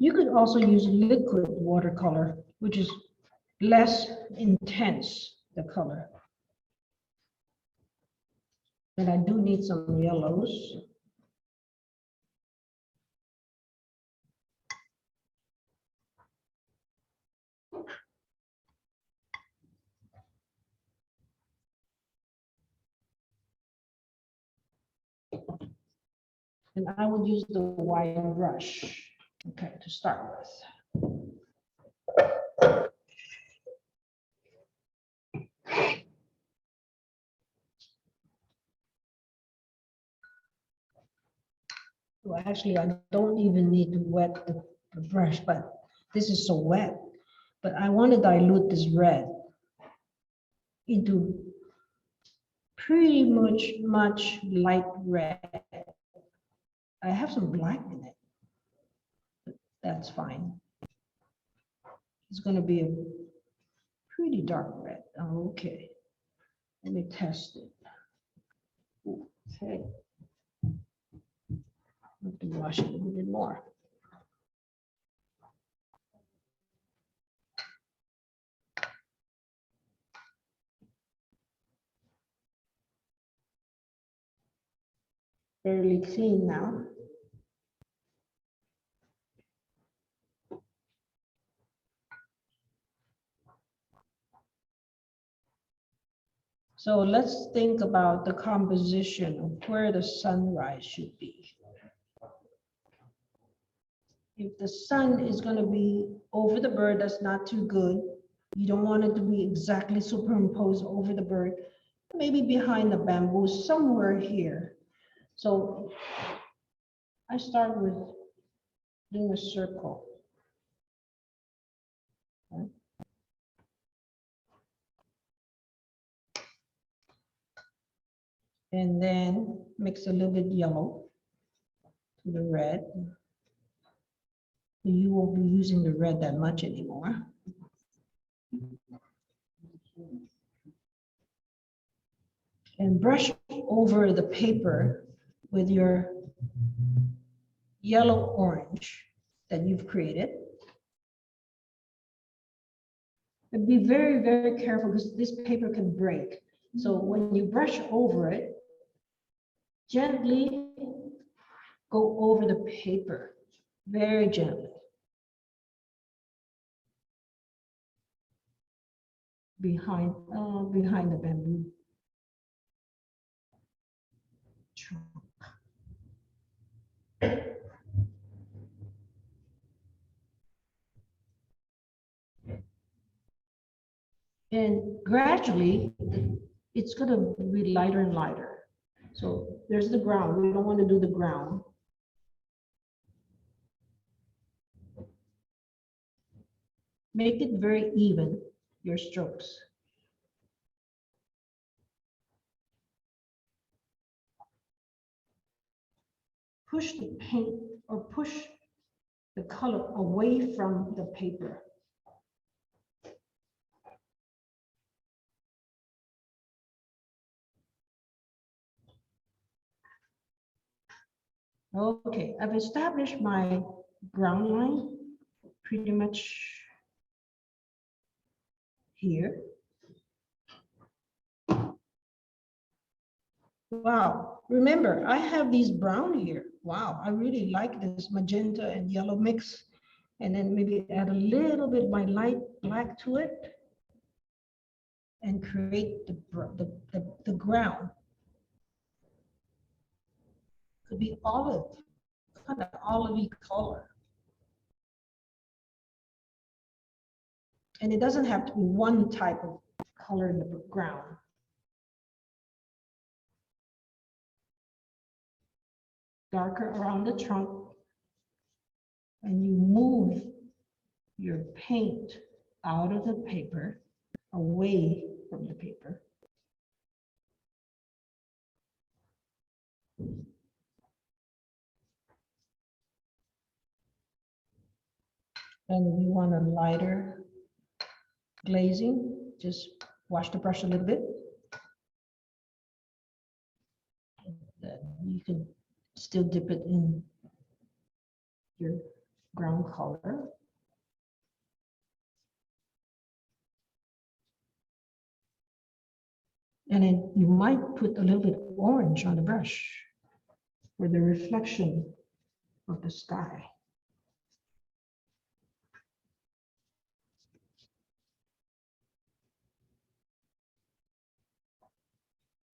You could also use liquid watercolor, which is less intense, the color. And I do need some yellows. And I would use the white brush, okay, to start with. Well, actually, I don't even need to wet the brush, but this is so wet. but I want to dilute this red into pretty much light red. I have some black in it, but that's fine. It's going to be a pretty dark red. Okay, let me test it. Okay, have to wash it a little bit more. Fairly clean now. So let's think about the composition of where the sunrise should be. If the sun is going to be over the bird, that's not too good. You don't want it to be exactly superimposed over the bird, maybe behind the bamboo, somewhere here. So I start with doing a circle. Okay. And then mix a little bit yellow to the red. You won't be using the red that much anymore. And brush over the paper with your yellow orange that you've created. But be very, very careful because this paper can break. So when you brush over it, gently go over the paper, very gently. Behind the bamboo trunk. And gradually, it's going to be lighter and lighter. So there's the ground. We don't want to do the ground. Make it very even, your strokes. Push the paint or push the color away from the paper. Okay, I've established my ground line pretty much here. Wow, remember, I have these brown here. Wow, I really like this magenta and yellow mix. And then maybe add a little bit of my light black to it and create the ground. Could be olive, kind of olivey color. And it doesn't have to be one type of color in the ground. Darker around the trunk. And you move your paint out of the paper, away from the paper. And if you want a lighter glazing, just wash the brush a little bit. Then you can still dip it in your ground color. And then you might put a little bit of orange on the brush for the reflection of the sky.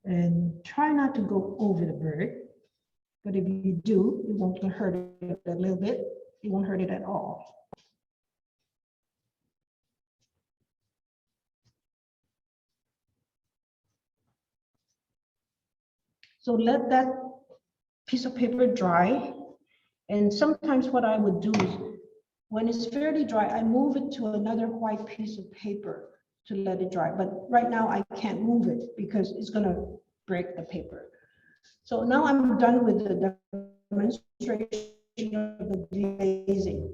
And try not to go over the bird, but if you do, it won't hurt it a little bit. It won't hurt it at all. So let that piece of paper dry. And sometimes what I would do is When it's fairly dry, I move it to another white piece of paper to let it dry. But right now I can't move it because it's gonna break the paper. So now I'm done with the demonstration of the glazing.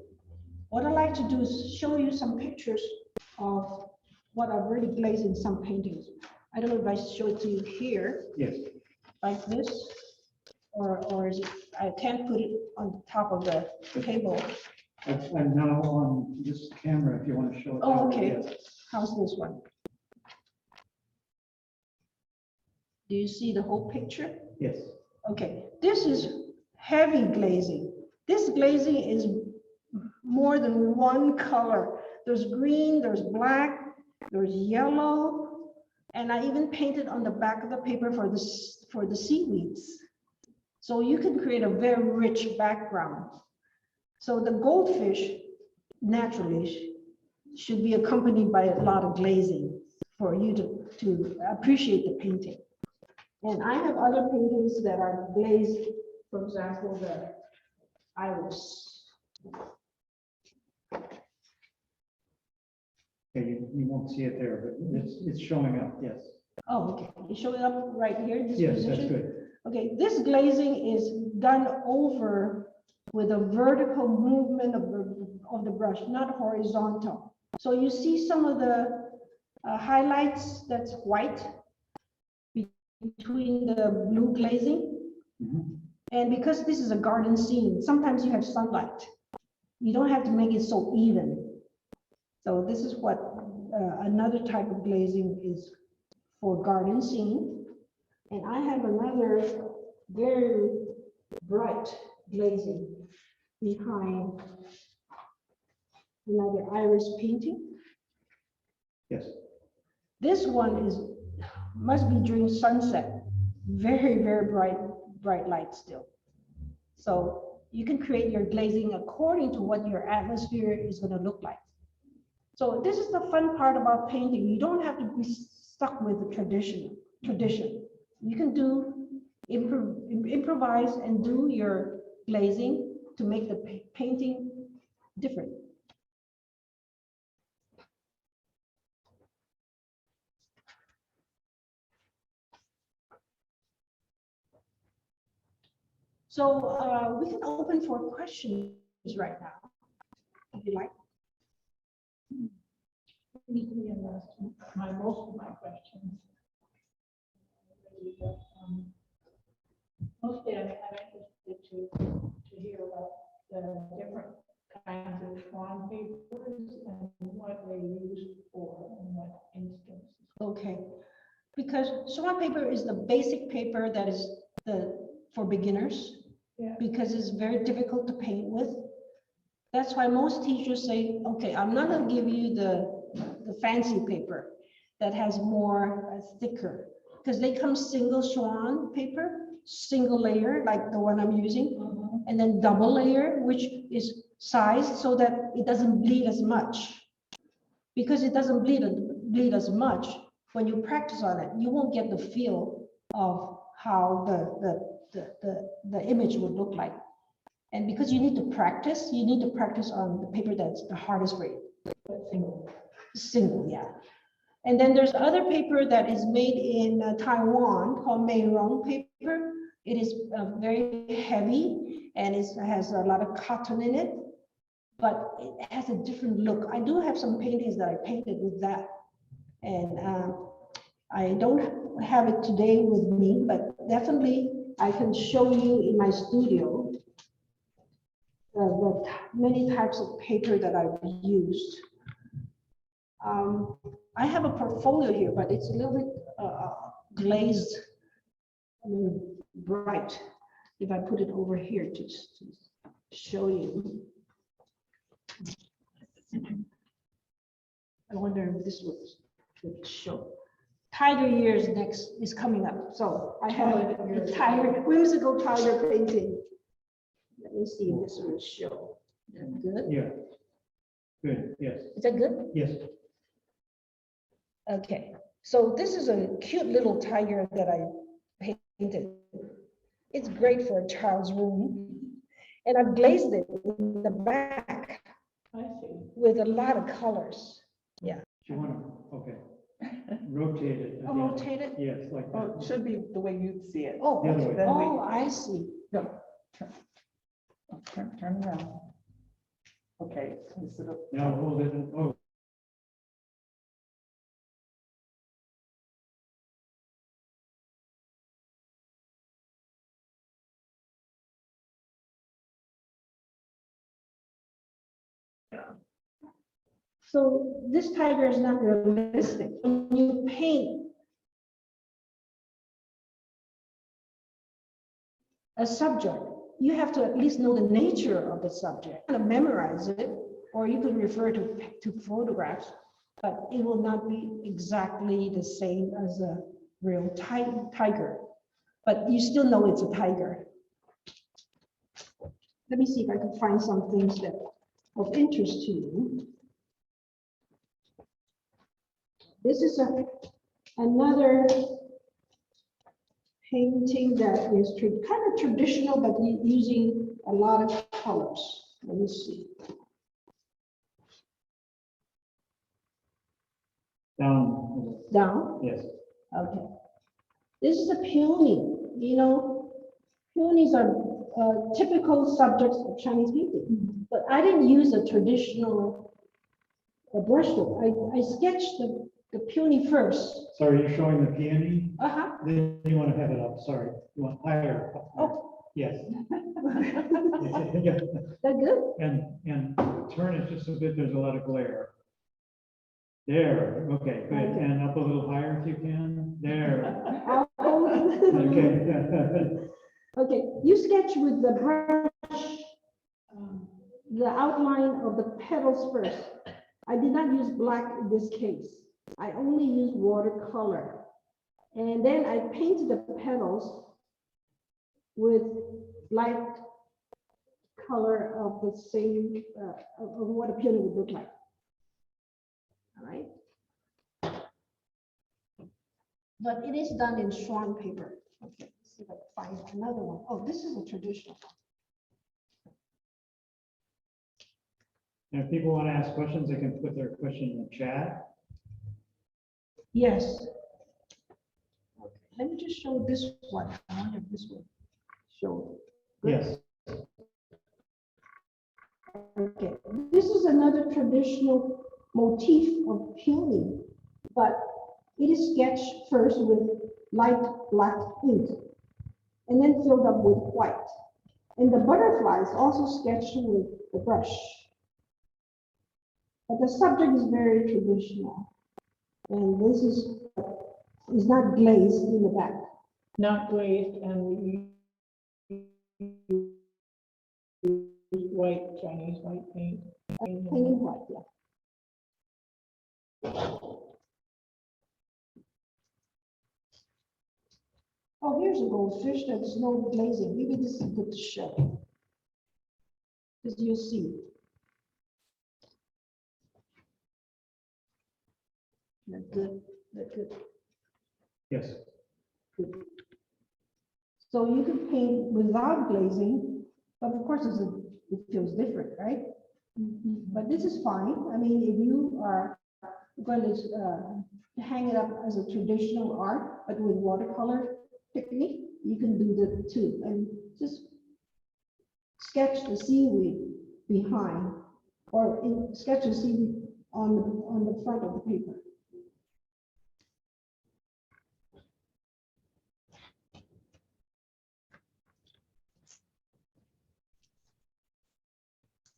What I'd like to do is show you some pictures of what I've already glazed in some paintings. I don't know if I show it to you here, Yes. like this, or is it, I can't put it on top of the table. I'm now on this camera if you want to show it. Oh, that way, okay. yes. How's this one? Do you see the whole picture? Yes. Okay, this is heavy glazing. This glazing is more than one color. There's green, there's black, there's yellow, and I even painted on the back of the paper for the seaweeds. So you can create a very rich background. So the goldfish naturally should be accompanied by a lot of glazing for you to appreciate the painting. And I have other paintings that are glazed, for example, the iris. Okay, you won't see it there, but it's showing up, yes. Oh, okay, it's showing up right here, this Yes, position? that's good. Okay, this glazing is done over with a vertical movement of the brush, not horizontal. So you see some of the highlights that's white between the blue glazing. Mhm. And because this is a garden scene, sometimes you have sunlight. You don't have to make it so even. So this is what another type of glazing is for garden scene. And I have another very bright glazing behind another iris painting. Yes. This one must be during sunset. Very, very bright light still. So you can create your glazing according to what your atmosphere is going to look like. So this is the fun part about painting. You don't have to be stuck with the tradition. You can improvise and do your glazing to make the painting different. So we can open for questions right now, if you like. Most of my questions. Mostly I'm interested to hear about the different kinds of swan papers and what they use for and what instances. Okay, because swan paper is the basic paper that is for beginners. Yeah. Because it's very difficult to paint with. That's why most teachers say, okay, I'm not going to give you the fancy paper that has more thicker, because they come single swan paper, single layer, like the one I'm using, and then double layer, which is sized so that it doesn't bleed as much. Because it doesn't bleed as much, when you practice on it, you won't get the feel of how the image would look like. And because you need to practice on the paper that's the hardest for you. Single, yeah. And then there's other paper that is made in Taiwan called Meirong paper. It is very heavy and it has a lot of cotton in it, but it has a different look. I do have some paintings that I painted with that. And I don't have it today with me, but definitely I can show you in my studio the many types of paper that I've used. I have a portfolio here, but it's a little bit glazed, I mean, bright. If I put it over here to show you. I wonder if this would show. Tiger Years next is coming up. So I have a whimsical tiger painting. Let me see if this will show. Good. Yeah. Good, yes. Is that good? Yes. Okay. So this is a cute little tiger that I painted. It's great for a child's room. And I've glazed it in the back. with a lot of colors. Do you want to, okay, rotate it. Oh, again. rotate it? Yes, like Oh, that. it should be the way you see it. Oh, The other way. Then we- oh, I see. No, turn around. Okay, instead of. Now hold it, oh, So this tiger is not realistic. When you paint a subject, you have to at least know the nature of the subject, kind of memorize it, or you could refer to photographs, but it will not be exactly the same as a real tiger. But you still know it's a tiger. Let me see if I can find some things that of interest to you. This is another painting that is kind of traditional, but using a lot of colors. Let me see. down, Down. yes. Okay. This is a peony. You know, peonies are typical subjects of Chinese painting, but I didn't use a traditional brushstroke. I sketched the peony first. Sorry, you're showing the peony? Uh-huh. Then you want to have it up, sorry. You want higher? Oh. Yes. That good? And turn it just a bit, there's a lot of glare. There, okay, good. Okay. And up a little higher if you can. There. Oh. Okay. Okay, you sketch with the brush, the outline of the petals first. I did not use black in this case. I only used watercolor. And then I painted the petals with light color of the same, of what a peony would look like. All right. But it is done in swan paper. Okay, let's see if I can find another one. Oh, this is a traditional one. And if people want to ask questions, they can put their question in the chat. Yes. Okay, let me just show this one. I wonder if this one show. Yes. Okay, this is another traditional motif of peony, but it is sketched first with light black ink and then filled up with white. And the butterfly is also sketched with the brush. But the subject is very traditional. And this is not glazed in the back. Not glazed, and we use white, Chinese white paint. Painted white, yeah. Oh, here's a goldfish that's no glazing. Maybe this is good to show. Because you'll see. That's good, that's good. Yes. Good. So you can paint without glazing, but of course it feels different, right? But this is fine. I mean, if you are going to hang it up as a traditional art, but with watercolor technique, you can do that too. And just sketch the seaweed behind, or sketch the seaweed on the front of the paper.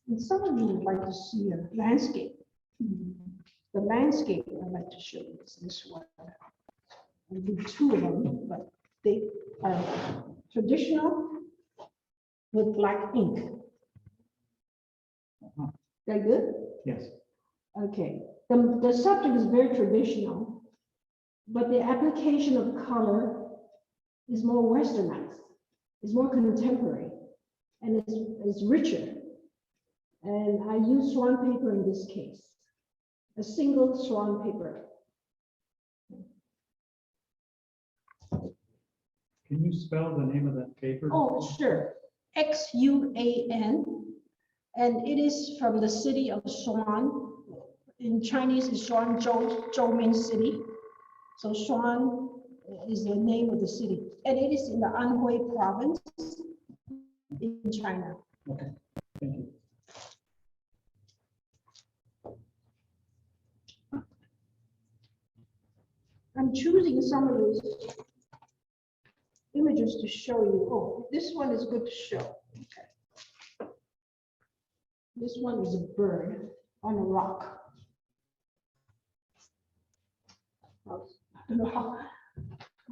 And some of you would like to see a landscape. The landscape I'd like to show you is this one. I'll do two of them, but they are traditional with black ink. That good? Yes. Okay. The subject is very traditional, but the application of color is more westernized, is more contemporary, and is richer. And I use swan paper in this case, a single swan paper. Can you spell the name of that paper? Oh, sure. XUAN. And it is from the city of Shuan. In Chinese, it's Shuanzhou. Zhou means city. So Shuan is the name of the city. And it is in the Anhui province in China. Okay, thank you. I'm choosing some of those images to show you. Oh, this one is good to show. Okay. This one is a bird on a rock. I don't know how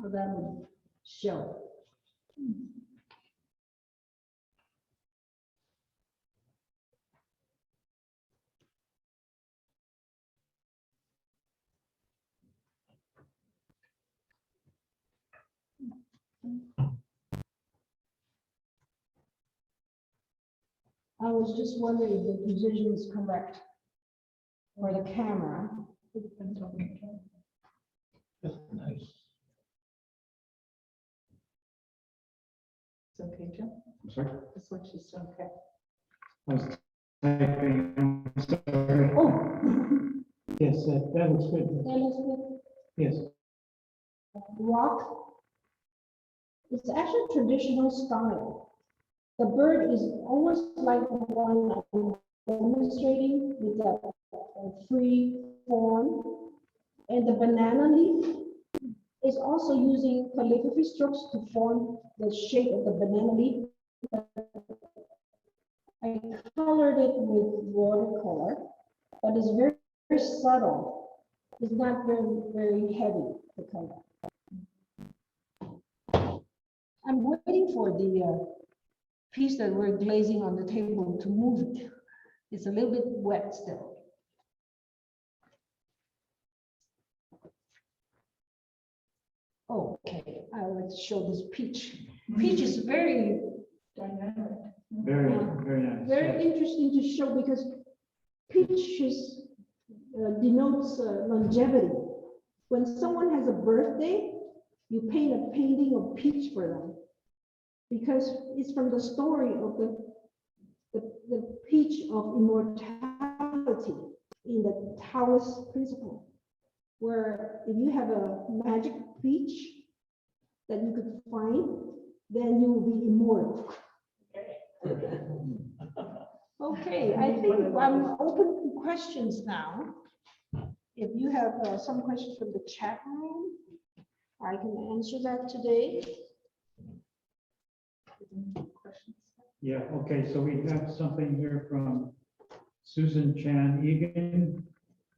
that would show. I was just wondering if the position is correct for the camera. It depends on the camera. That's nice. It's okay, Jim? I'm sorry. That's what you said, okay. I was typing, I'm sorry. Oh, Yes, that looks good. that is the Yes, rock. It's actually traditional style. The bird is almost like the one I'm demonstrating with a free form. And the banana leaf is also using calligraphy strokes to form the shape of the banana leaf. I colored it with watercolor, but it's very, very subtle. It's not very, very heavy, the color. I'm waiting for the piece that we're glazing on the table to move it. It's a little bit wet still. Okay, I will show this peach. Peach is very, Dynamic. very, very nice. very Yes. interesting to show because peach denotes longevity. When someone has a birthday, you paint a painting of peach for them because it's from the story of the peach of immortality in the Taoist principle, where if you have a magic peach that you could find, then you will be immortal. Okay, I think I'm open to questions now. If you have some questions from the chat room, I can answer that today. Questions? Yeah, okay, so we have something here from Susan Chan Egan.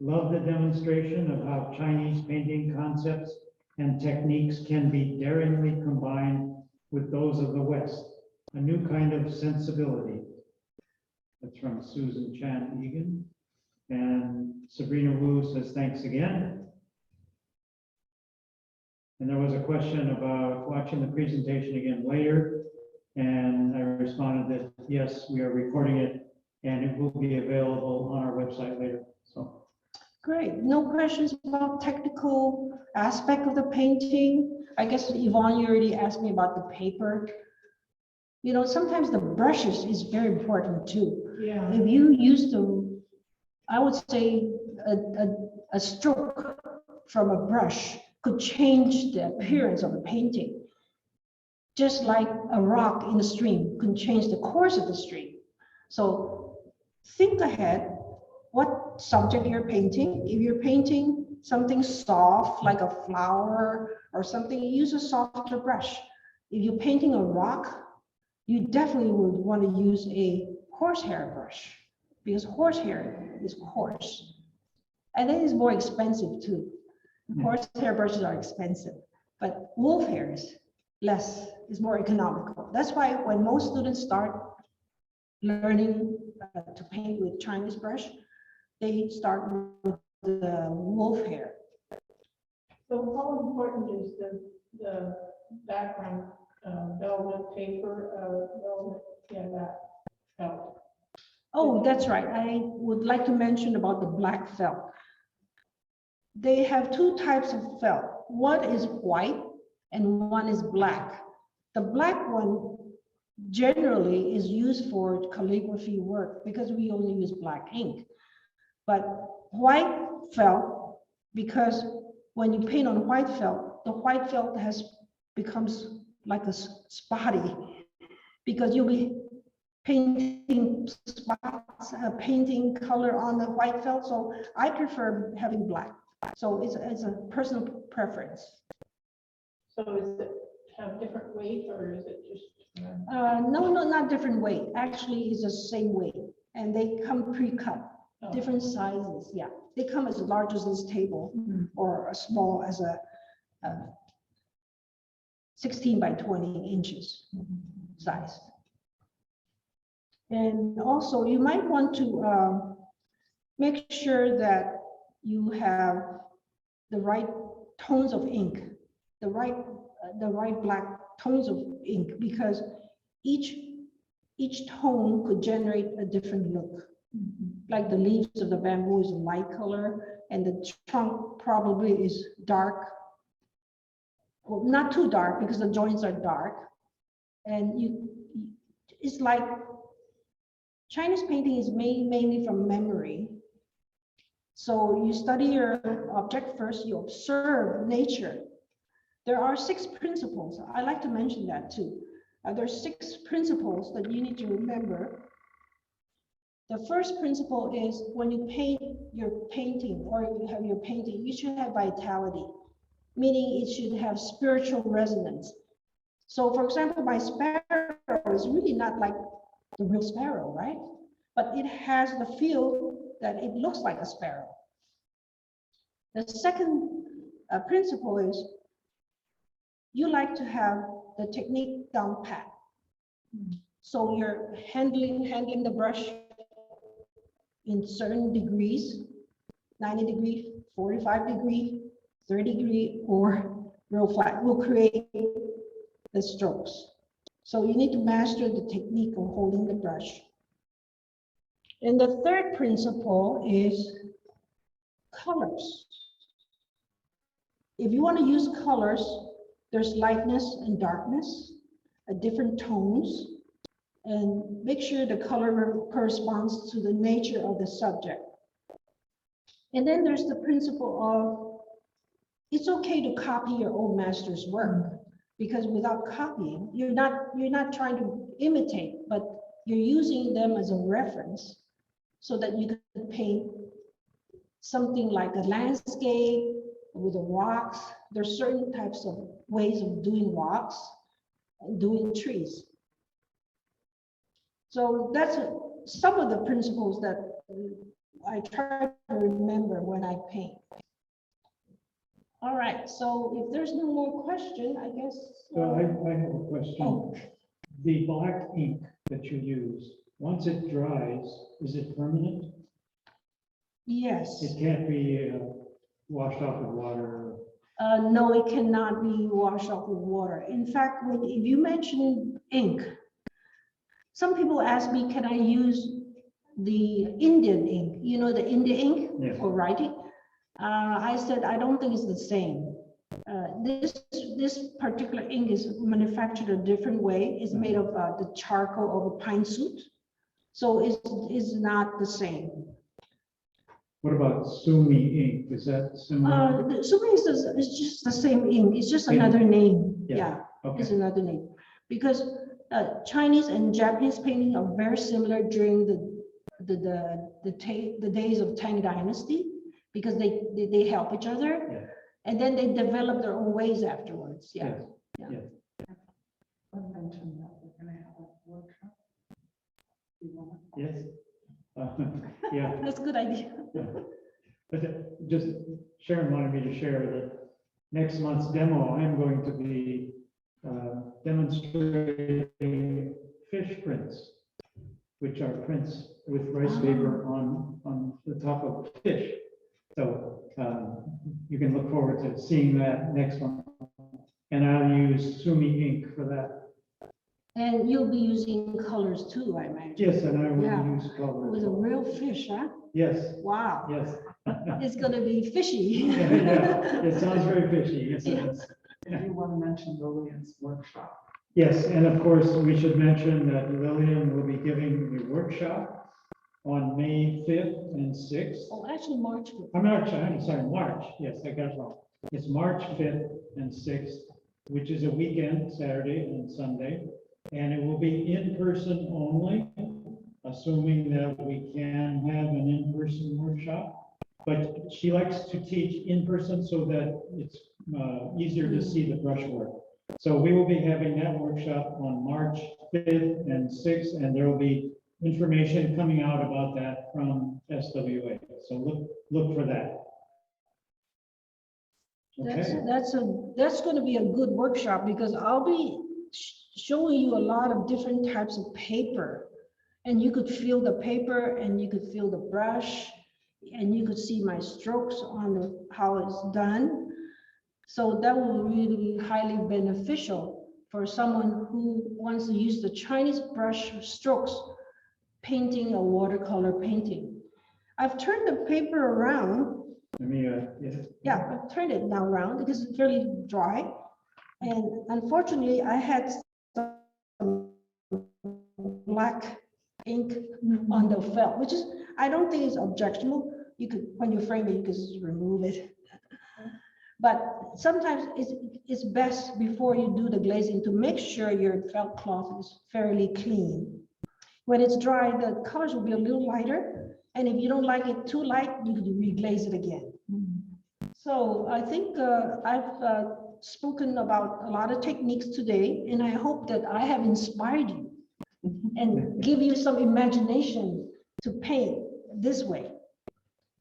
Love the demonstration of how Chinese painting concepts and techniques can be daringly combined with those of the West, a new kind of sensibility. That's from Susan Chan Egan. And Sabrina Wu says, thanks again. And there was a question about watching the presentation again later. And I responded that, yes, we are recording it and it will be available on our website later. So, Great, no questions about technical aspect of the painting. I guess Yvonne, you already asked me about the paper. You know, sometimes the brushes is very important too. Yeah. If you use I would say a stroke from a brush could change the appearance of a painting. Just like a rock in the stream can change the course of the stream. So think ahead what subject you're painting. If you're painting something soft like a flower or something, use a softer brush. If you're painting a rock, you definitely would want to use a horsehair brush because horsehair is coarse. And then it's more expensive too. Horsehair brushes are expensive, but wolf hair is less, is more economical. That's why when most students start learning to paint with Chinese brush, they start with the wolf hair. So how important is the background velvet paper, velvet, yeah, that felt? Oh, that's right. I would like to mention about the black felt. They have two types of felt. One is white and one is black. The black one generally is used for calligraphy work because we only use black ink. But white felt, because when you paint on white felt, the white felt becomes like a spotty, because you'll be painting spots, painting color on the white felt. So I prefer having black. So it's a personal preference. So is it have different weight or is it just? No, not different weight. Actually, it's the same weight, and they come pre-cut, different sizes. Yeah, they come as large as this table, or as small as a 16 by 20 inches size. And also, you might want to make sure that you have the right tones of ink, the right black tones of ink, because each tone could generate a different look. Like the leaves of the bamboo is a light color, and the trunk probably is dark. Well, not too dark because the joints are dark. And it's like Chinese painting is made mainly from memory. So you study your object first, you observe nature. There are 6 principles. I like to mention that too. There's 6 principles that you need to remember. The first principle is when you paint your painting, or you have your painting, you should have vitality, meaning it should have spiritual resonance. So for example, my sparrow is really not like the real sparrow, right? But it has the feel that it looks like a sparrow. The second principle is you like to have the technique down pat. So you're handling the brush in certain degrees, 90 degree, 45 degree, 30 degree, or real flat will create the strokes. So you need to master the technique of holding the brush. And the third principle is colors. If you want to use colors, there's lightness and darkness, different tones, and make sure the color corresponds to the nature of the subject. And then there's the principle of it's okay to copy your old master's work, because without copying, you're not trying to imitate, but you're using them as a reference so that you can paint something like a landscape with the rocks. There's certain types of ways of doing rocks and doing trees. So that's some of the principles that I try to remember when I paint. All right, so if there's no more question, I guess. So I have a question. Oh. The black ink that you use, once it dries, is it permanent? Yes. It can't be washed off with water. No, it cannot be washed off with water. In fact, if you mention ink, some people ask me, can I use the Indian ink? You know, the Indian ink for writing? I said, I don't think it's the same. This particular ink is manufactured a different way. It's made of the charcoal of a pine soot. So it's not the same. What about Sumi ink? Is that similar? The Sumi is just the same ink. It's just another name. Yeah. Okay. It's another name. Because Chinese and Japanese painting are very similar during the days of Tang Dynasty, because they help each other. Yeah. And then they develop their own ways afterwards. Yeah. Yes. Yeah. Yeah. I mentioned that we're gonna have a workshop. You wanna- Yes. Yeah. That's a good idea. Yeah. But just Sharon wanted me to share that next month's demo, I'm going to be demonstrating fish prints, which are prints with rice paper on the top of fish. So you can look forward to seeing that next month. And I'll use Sumi ink for that. And you'll be using colors too, I imagine. Yes, and I will Yeah. use color. With a real fish, huh? Yes, Wow. yes. It's gonna be fishy. Yeah, it sounds very fishy. Yes, it is. I do want to mention Lillian's workshop Yes, and of course, we should mention that Lillian will be giving the workshop on May 5th and 6th. Oh, actually, March. I'm sorry, March, yes, I got it wrong. It's March 5th and 6th, which is a weekend, Saturday and Sunday. And it will be in person only, assuming that we can have an in-person workshop. But she likes to teach in person so that it's easier to see the brushwork. So we will be having that workshop on March 5th and 6th, and there will be information coming out about that from SWA. So look for that. Okay, That's going to be a good workshop because I'll be showing you a lot of different types of paper. And you could feel the paper and you could feel the brush and you could see my strokes on how it's done. So that will really be highly beneficial for someone who wants to use the Chinese brush strokes painting a watercolor painting. I've turned the paper around. let me, Yeah, I've turned it now around because it's fairly dry. And unfortunately, I had some black ink on the felt, which is, I don't think is objectionable. You could, when you frame it, you could just remove it. But sometimes it's best before you do the glazing to make sure your felt cloth is fairly clean. When it's dry, the colors will be a little lighter. And if you don't like it too light, you could reglaze it again. So I think I've spoken about a lot of techniques today, and I hope that I have inspired you and give you some imagination to paint this way.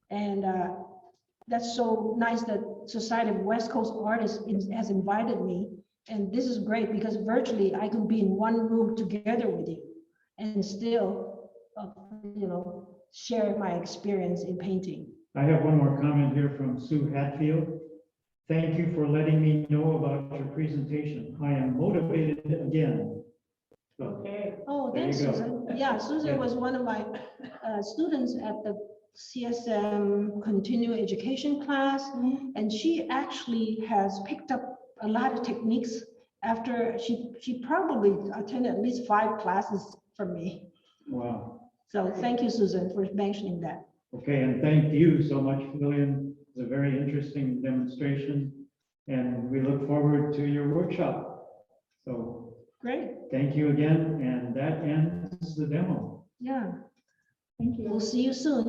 And that's so nice that Society of West Coast Artists has invited me. And this is great because virtually I can be in one room together with you and still, share my experience in painting. I have one more comment here from Sue Hatfield. Thank you for letting me know about your presentation. I am motivated again. So, Okay, Oh, There thanks, you go. Susan. Yeah, Susan Yeah. was one of my students at the CSM continuing education class. And she actually has picked up a lot of techniques after she probably attended at least 5 classes from me. wow. So thank you, Susan, for mentioning that. Okay, and thank you so much, Lillian. It's a very interesting demonstration, and we look forward to your workshop. So Great. thank you again, and that ends the demo. Yeah, thank you. we'll see you soon.